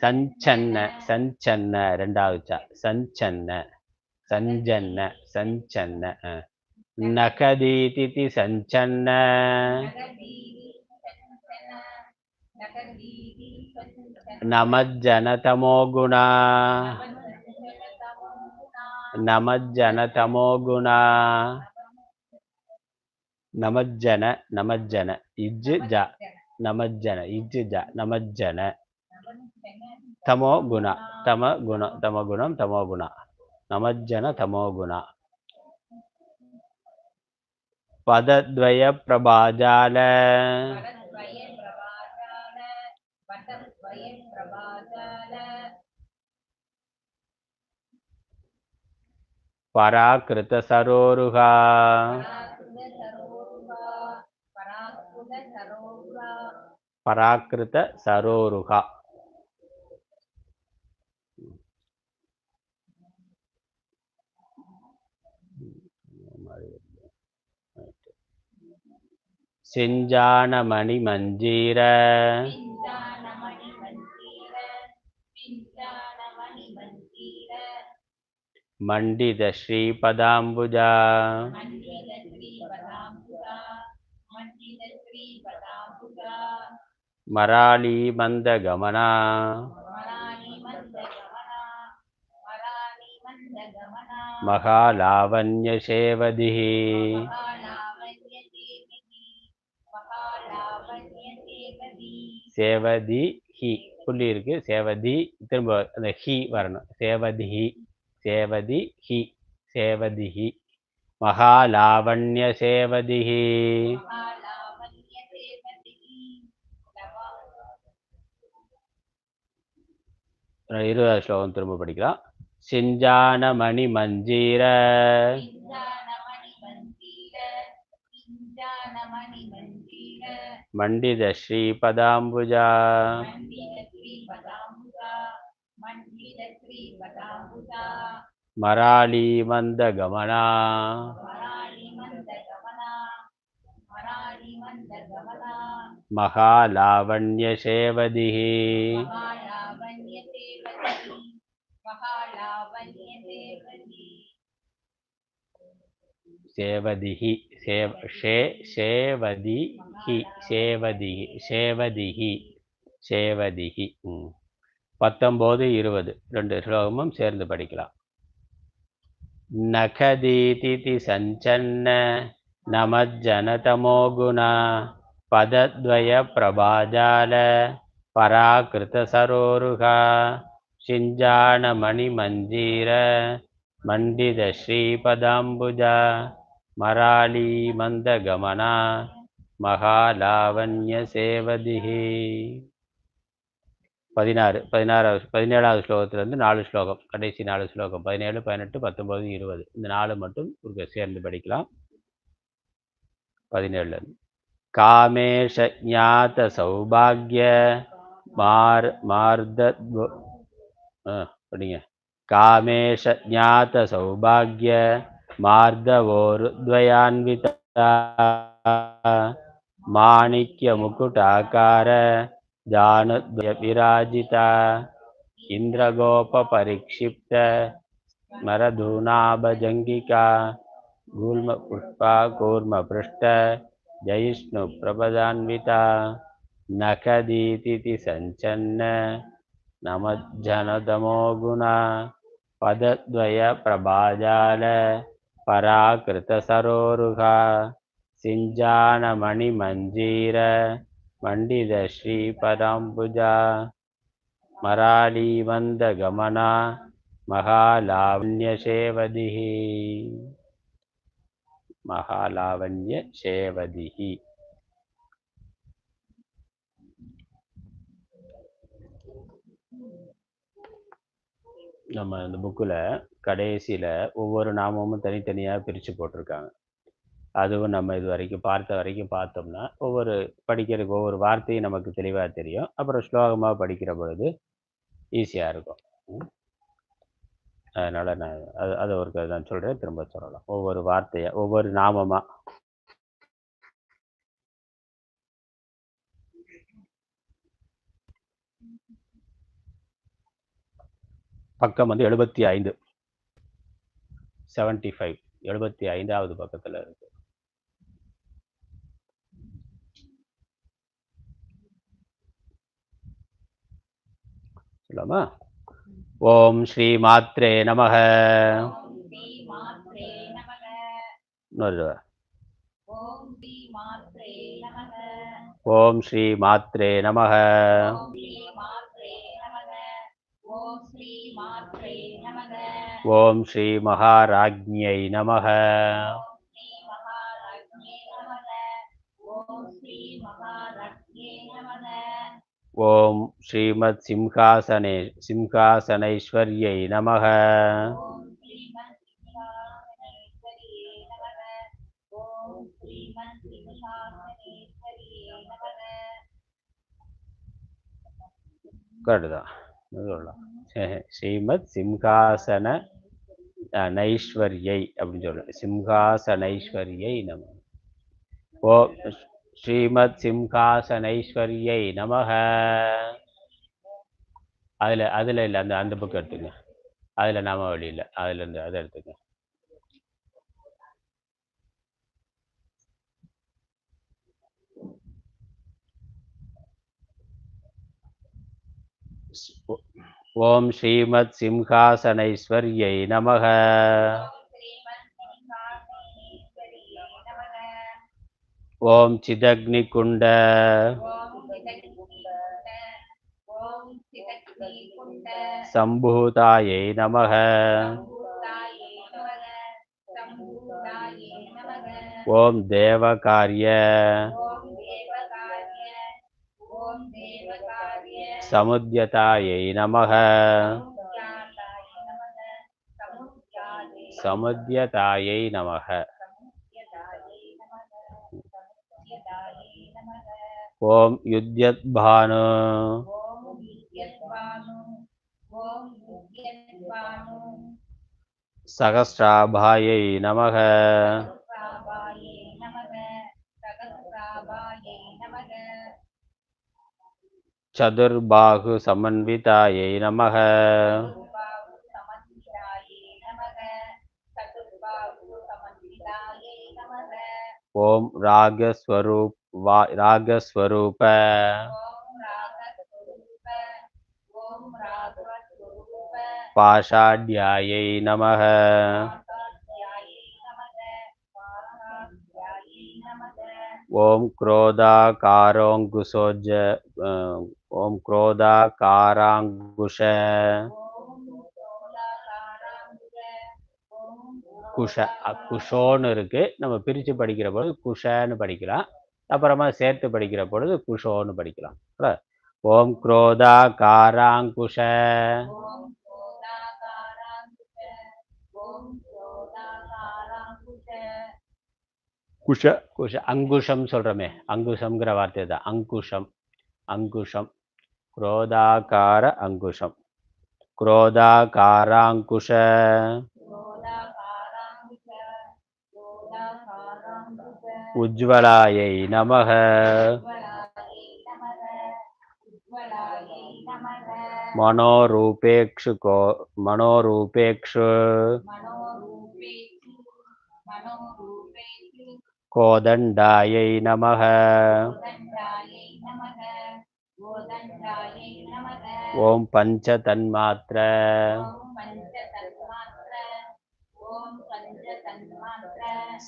संचन्न संचन्न ரெண்டாவது संचन्न संजन्न संचन्न नखदीदिति संचन्न नमज्जनतमो गुणा नमज्जनतमो गुणा नमज्जन नमज्जन इज्ज नमज्जन इज्ज नमज्जन तमो गुण तमगुणं तमो गुण नमज्जन तमो गुण पदद्वय प्रभाजाल पराकृत सरोरुहा पराकृत सरोरुहा सिंजानमणि मंजीर मंडित श्रीपदाम्बुजा मराली मंद गमना महालावण्य सेवदिः सेवदी ही புள்ளி இருக்கு சேவதி திரும்ப அந்த ஹி வரணும் சேவதி சேவதி ஹி சேவதிஹி மகாலாவண்ய சேவதிஹி 20வது ஸ்லோகம் திரும்ப படிக்கலாம் சிஞ்சானமணி மஞ்சீர மண்டித ஸ்ரீபதாம்புஜா மராளி மந்த கமனா மகாலாவண்ய சேவதிஹி சேவதிஹி சேவதிஹி சேவதிஹி சேவதிஹி சேவதிஹி 19 20 ரெண்டு ஸ்லோகமும் சேர்ந்து படிக்கலாம் நகதீதி சஞ்சன்ன நமஜ்ஜனதமோ குண பதத்வய பிரபாஜால பராகிருத சரோருகா சிஞ்சான மணி மஞ்சீர மண்டித ஸ்ரீபதாம்புஜா மராளி மந்த கமனா மகாலாவண்ய சேவதிஹி. 17வது ஸ்லோகத்திலிருந்து 4 ஸ்லோகம், கடைசி 4 ஸ்லோகம் 17, 18, 19, 20 இந்த 4 மட்டும் சேர்ந்து படிக்கலாம். 17ல இருந்து. காமேஷ ஞாத சௌபாகிய படிங்க. காமேஷ ஞாத சௌபாகிய மார்தவோருத்வயான்விதா மாணிக்ய முகுடாகார ஜானுத்வய விராஜிதா இந்திரகோப பரிக்ஷிப்த ஸ்மரதூனாபஜங்கிகா கூர்ம புஷ்பா கூர்ம பிருஷ்ட ஜயிஷ்ணு பிரபதான்விதா நகதீதி சஞ்சன்ன நமஜ்ஜனதமோ குணா பதத்வய பிரபாஜால பராகிருத சரோருகா சிஞ்சானமணி மஞ்சீர மண்டித ஸ்ரீ பராம்புஜா மராளீவந்த கமனா மகாலாவண்ய சேவதிஹி. மகாலாவண்ய சேவதிஹி. நம்ம இந்த புக்கில் கடைசியில் ஒவ்வொரு நாமமும் தனித்தனியாக பிரித்து போட்டிருக்காங்க. அதுவும் நம்ம இது வரைக்கும் பார்த்த வரைக்கும் பார்த்தோம்னா படிக்கிறதுக்கு ஒவ்வொரு வார்த்தையும் நமக்கு தெளிவாக தெரியும். அப்புறம் ஸ்லோகமாக படிக்கிற பொழுது ஈஸியாக இருக்கும். அதனால் நான் அதை ஒரு நான் சொல்கிறேன், திரும்ப சொல்லலாம். ஒவ்வொரு வார்த்தையாக ஒவ்வொரு நாமமாக பக்கம் 75 75 75வது பக்கத்தில் இருக்கு. சொல்லாமா? ஓம் ஸ்ரீ மாத்ரே நமக. ஓம் ஸ்ரீ மாத்ரே நமக. ஓம் ஸ்ரீ மகாராஜ்ஞை நமக. ஓம் ஸ்ரீமத் சிம்ஹாசனைஸ்வர்யை நமக. கரெக்டுதான். ஸ்ரீமத் சிம்ஹாசன நைஸ்வர்யை அப்படின்னு சொல்றேன். சிம்ஹாசனைஸ்வர்யை நம. ஓ ஸ்ரீமத் சிம்ஹாசனைஸ்வர்யை நமக. அதுல இல்லை, அந்த புக் எடுத்துங்க. அதுல நாமாவளி இல்லை, அதுல இருந்து அதை எடுத்துங்க. ஓம் ஸ்ரீமத் சிம்ஹாசனைஸ்வர்யை நமக. ஓம் சிதக்னிகுண்ட சம்பூதாயை நமக. ஓம் தேவகாரிய சமுத்யதாயை நமக. சமுத்யதாயை நமக. ஓம் யுத்யத்பானு சகஸ்ராபாயை நமக. சதுர்பாஹு சமன்விதாயை நமக. ஓம் ராகஸ்வரூப பாஷாட்யாயை நமக. ஓம் क्रोधाकारोऽङ्कुशोज ஓம் क्रोधाकाराङ्कुश குஷ குஷோன்னு இருக்கு. நம்ம பிரித்து படிக்கிற போது குஷன்னு படிக்கலாம். அப்புறமா சேர்த்து படிக்கிற பொழுது குஷோன்னு படிக்கலாம். ஓம் குரோதா காராங்குஷ குஷ குஷ அங்குஷம் சொல்றோமே, அங்குஷம்ங்கிற வார்த்தை தான். அங்குஷம் அங்குஷம் குரோதாகார அங்குஷம் குரோதாகாராங்குஷ உஜ்வலாயை நமக மனோரூபேக்ஷு மனோரூபேக்ஷு கோதண்டாயை நமக ஓம் பஞ்ச தன்மாத்ர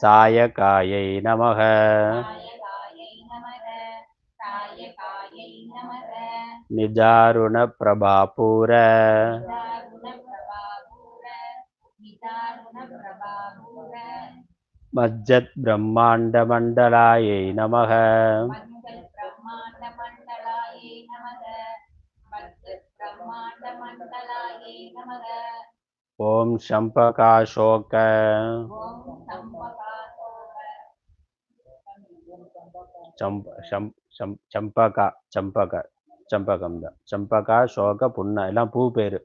சாயகாயை நமக நிஜாருண பிரபாபூர மஜ்ஜத் பிரம்மாண்ட மண்டலாயை நமக ஓம் சம்பகாசோக சம்பகம் தான். சம்பகா சோக புன்னா எல்லாம் பூ பேரு.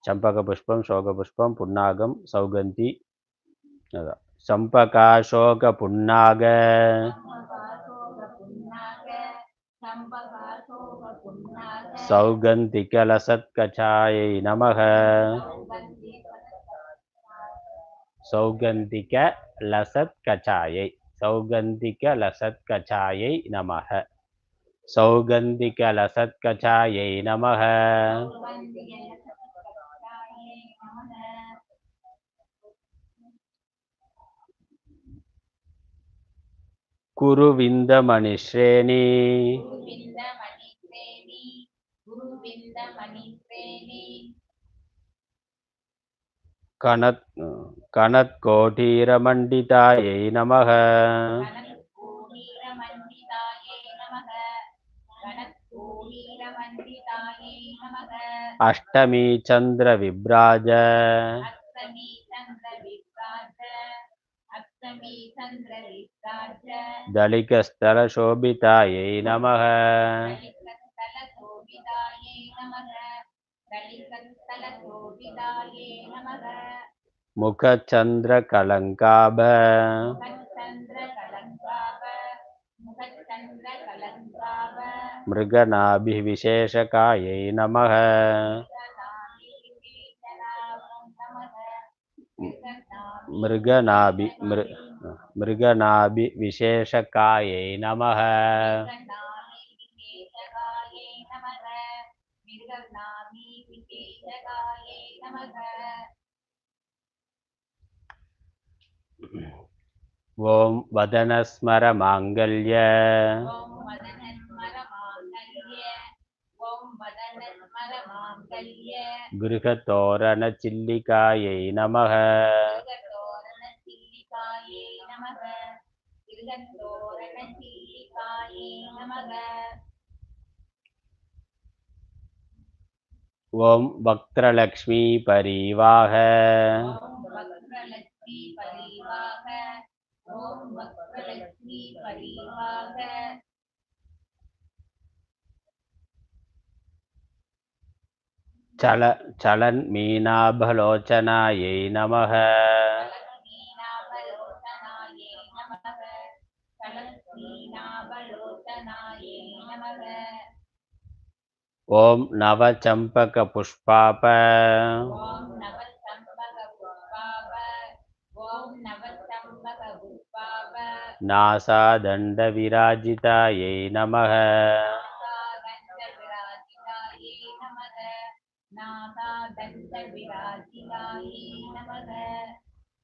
சம்பக புஷ்பம், சோக புஷ்பம், புன்னாகம், சௌகந்தி. அதான் சம்பகா சோக புன்னாக சௌகந்திக லசத்கச்சாயை நமக சௌகந்திக லசத்கச்சாயை சௌகந்திக லசத்கச்சாயை நமக சௌகந்திக லசத்கச்சாயை நமக குருவிந்த மணிஸ்ரேணி கனத்கோட்டீரமண்டிதாயை நமக அஷ்டமி சந்திர விப்ராஜ தலிகஸ்தல சோபிதாயை நமக முகச்சந்திர கலங்காப மிருகநாபி விசேஷகாயை நமக மிருகநாபி விசேஷகாயை நமக ஓம் வதனஸ்மர மாங்கல்ய கிருஹதோரண சில்லிகாயை நமக ஓம் வக்ரலக்ஷ்மி பரிவாக சலன் மீனாபலோச்சனாயை நமக ஓம் நவசம்பக புஷ்பாப நாசாதண்ட விராஜிதாயை நமக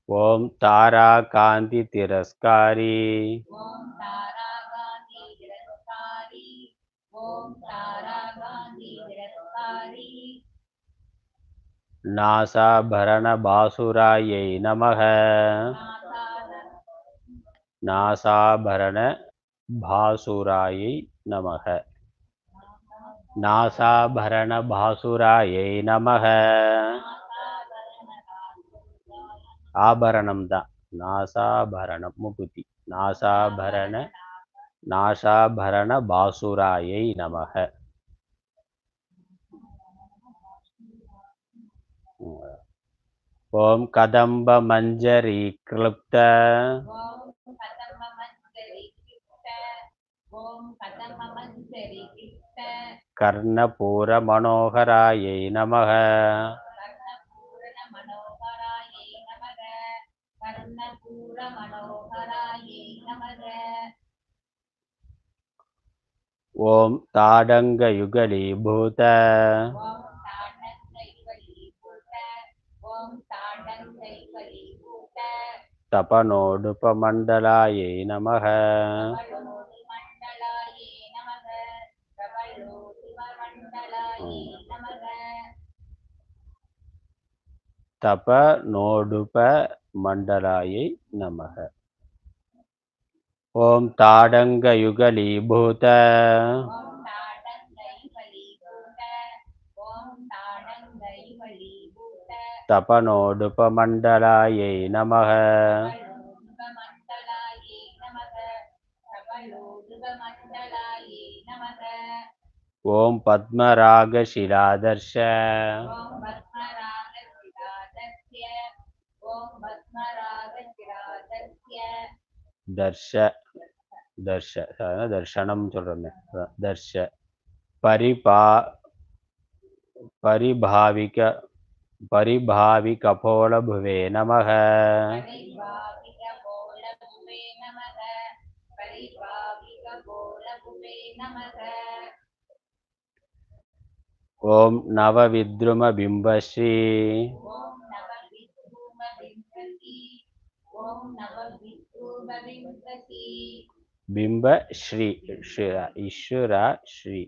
ஓம் தாரா காந்தி திரஸ்காரி நாசாபரண பாசுராயை நமக நாசாபரண भासुरायै नमः नासाभरण भासुरायै नमः ஆபரணம் தான் நாசாபரணம் முகுதி நாசாபரண பாசுராயை நமக ஓம் கதம்ப மஞ்சரி கிளுப்த கர்ணபூர மனோகராயை நமக ஓம் தாடங்க யுகலீபூத தபனோடுபமண்டலாயை நமக தபனோடுபமண்டலாயை நமக ஓம் தாடங்க யுகலீபூத தபனோடுபமண்டலாயை நமக ஓம் பத்மராகசிலாதர்ஷ தர்ஷ தர்ஷ தர்ஷனம் சொல்றோமே தர்ஷ பரிபாவிகபோலபுவே நமக ஓம் நவவித்ருமபிம்பஸ்ரீ பிம்ப ஸ்ரீ ஈஸ்வரா ஸ்ரீ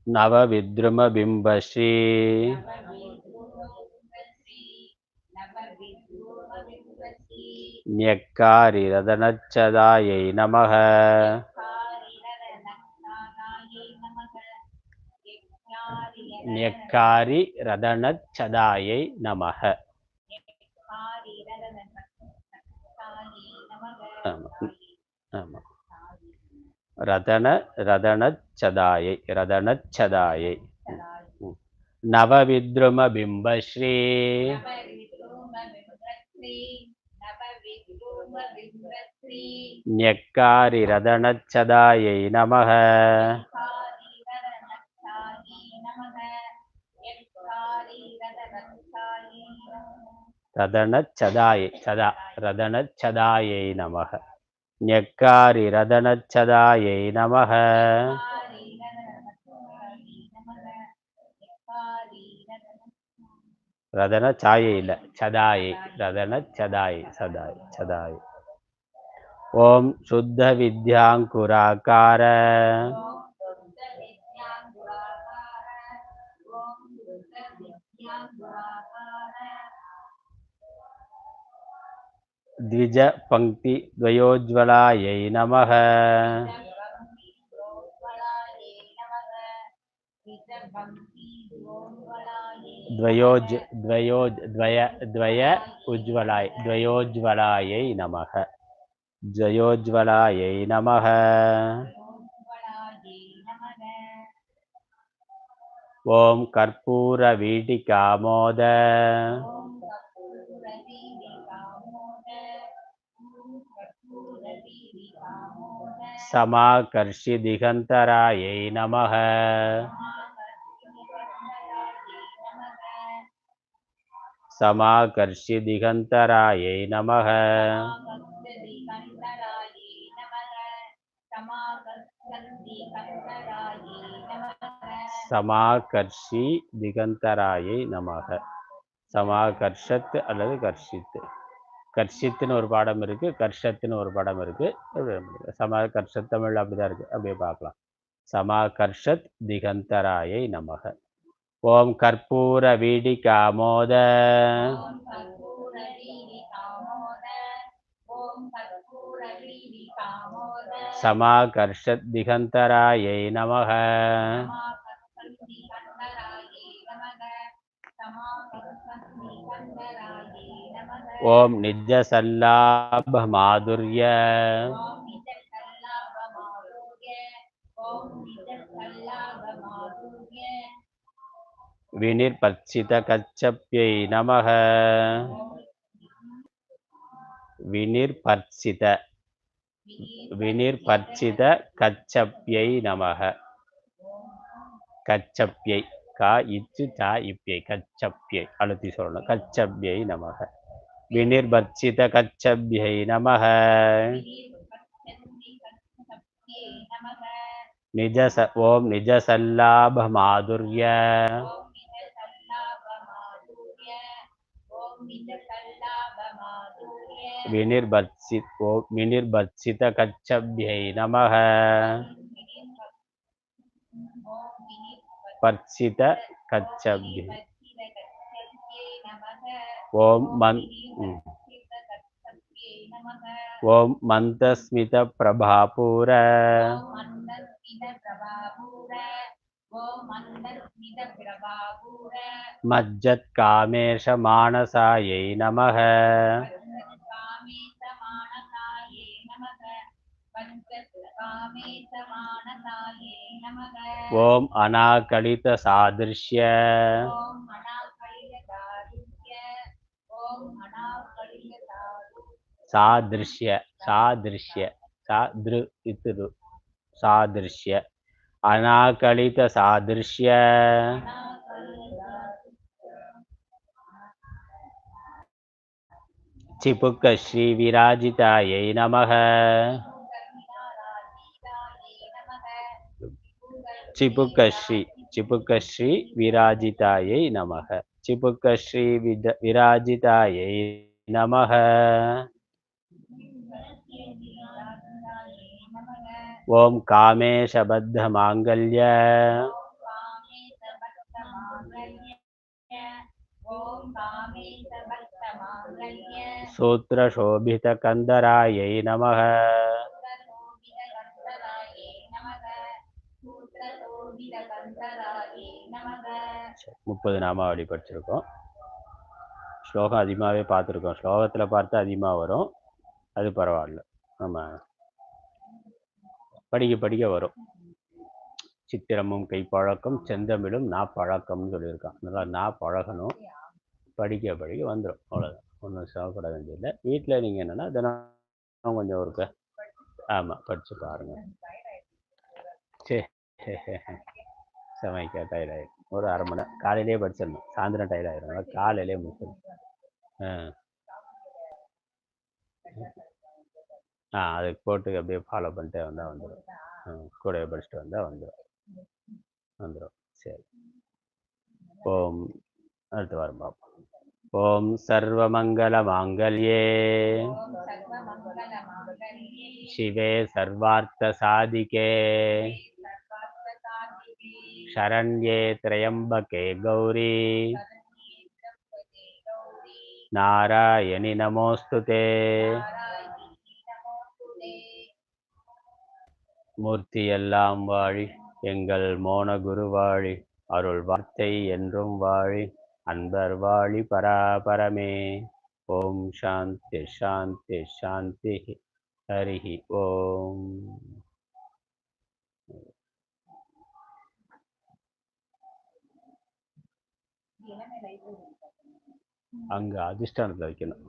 நவவித்ருமபிம்பஸ்ரீ ஞக்காரி ரதனச்சதாயை நமக ஞக்காரி ரதனச்சதாயை நமக ரதனச்சதாயை நவவித்ருமபிம்பஸ்ரீ ஞக்காரி ரதனச்சதாயை நமக ரதனச்சதாயை நமக ஞக்காரி ரதனச்சதாயை நமக ரதனச்சாயை இல்ல சதாயை ரதனச்சதாயை சதாயை ஓம் சுத்த வித்யாங்குராகார द्विज पंक्ति द्वयोज्वलायै नमः द्वयोज्वलायै नमः द्वयोज्वलायै नमः ओम कर्पूर वीटिकामोद समाकर्षि दिगंतरायै नमः समाकर्षि दिगंतरायै नमः समाकर्षि दिगंतरायै नमः समाकर्षत அல்லது கர்ஷித் கர்ஷித்னு ஒரு பாடம் இருக்கு கர்ஷத்னு ஒரு பாடம் இருக்கு சமாகர்ஷத் தமிழ் அப்படிதான் இருக்கு அப்படியே பார்க்கலாம் சமாகர்ஷத் திகந்தராயை நமக ஓம் கற்பூர வீடிகாமோத समाकर्षद्दिगन्तरायै नमः। ओम निजसल्लाभमाधुर्य विनिर्पर्चितकच्छप्यै नमः। विनिर्पर्चितकच्छप्यै नमः। कच्छप्यै का इच्छु चा इप्यै कच्छप्यै अழுத்தி சொல்லணும். कच्छप्यै नमः। विनिर्वर्चितकच्छप्यै नमः। ओम निजसल्लाभमाधुर्य विनिर्वर्चितकच्छप्यै नमः। पर्चितकच्छप्यै ओम मन्दस्मितप्रभापूर मज्जत्कामेशमानसायै नमः। ओम अनाकलितसादृश्य सादृश्य सादृ इतु सादृश्य अनाकलितसादृश्य चिपुकश्रीविराजितायै नमः। चिपुकश्री विराजितायै नमः। चिपुकश्री विराजितायै नमः। ओम कामेशबद्धमाङ्गल्य सूत्रशोभितकन्दरायै नमः। 30 நாமாவளி படிச்சிருக்கோம். ஸ்லோகம் அதிகமாகவே பார்த்துருக்கோம். ஸ்லோகத்தில் பார்த்தா அதிகமாக வரும், அது பரவாயில்ல, நம்ம படிக்க படிக்க வரும். சித்திரமும் கைப்பழக்கம் செந்தமிழும் பழக்கம்னு சொல்லியிருக்கான். அதனால் பழகணும், படிக்க படிக்க வந்துடும், அவ்வளோதான். ஒன்றும் சிரமப்பட வேண்டியதில்லை. வீட்டில் நீங்கள் என்னென்னா தினம் கொஞ்சம் ஒரு ஆமாம் படித்து பாருங்கள். சரி, சமைக்க டயர்ட் ஆகிடும். ஒரு அரை மணி நேரம் காலையிலேயே படிச்சிடணும், சாயந்தரம் டயர்ட் ஆகிடும், காலையிலே முடிச்சிடணும். அதுக்கு போட்டு அப்படியே ஃபாலோ பண்ணிட்டே வந்தால் வந்துடும். கூடவே படிச்சுட்டு வந்தால் வந்துடும். சரி, ஓம் அடுத்த வாரம் பார்ப்போம். ஓம் சர்வமங்கலமாங்கல்யே शिवे सर्वार्थसाधिके शरण्ये त्र्यंबके गौरी नारायणि नमोस्तुते. மூர்த்தி எல்லாம் வாழி, எங்கள் மோன குரு வாழி, அருள் வார்த்தை என்றும் வாழி, அன்பர் வாழி பராபரமே. ஓம் சாந்தி சாந்தி சாந்தி. ஹரிஹி ஓம். அங்க அதிஷ்டானத்தில் வைக்கணும்.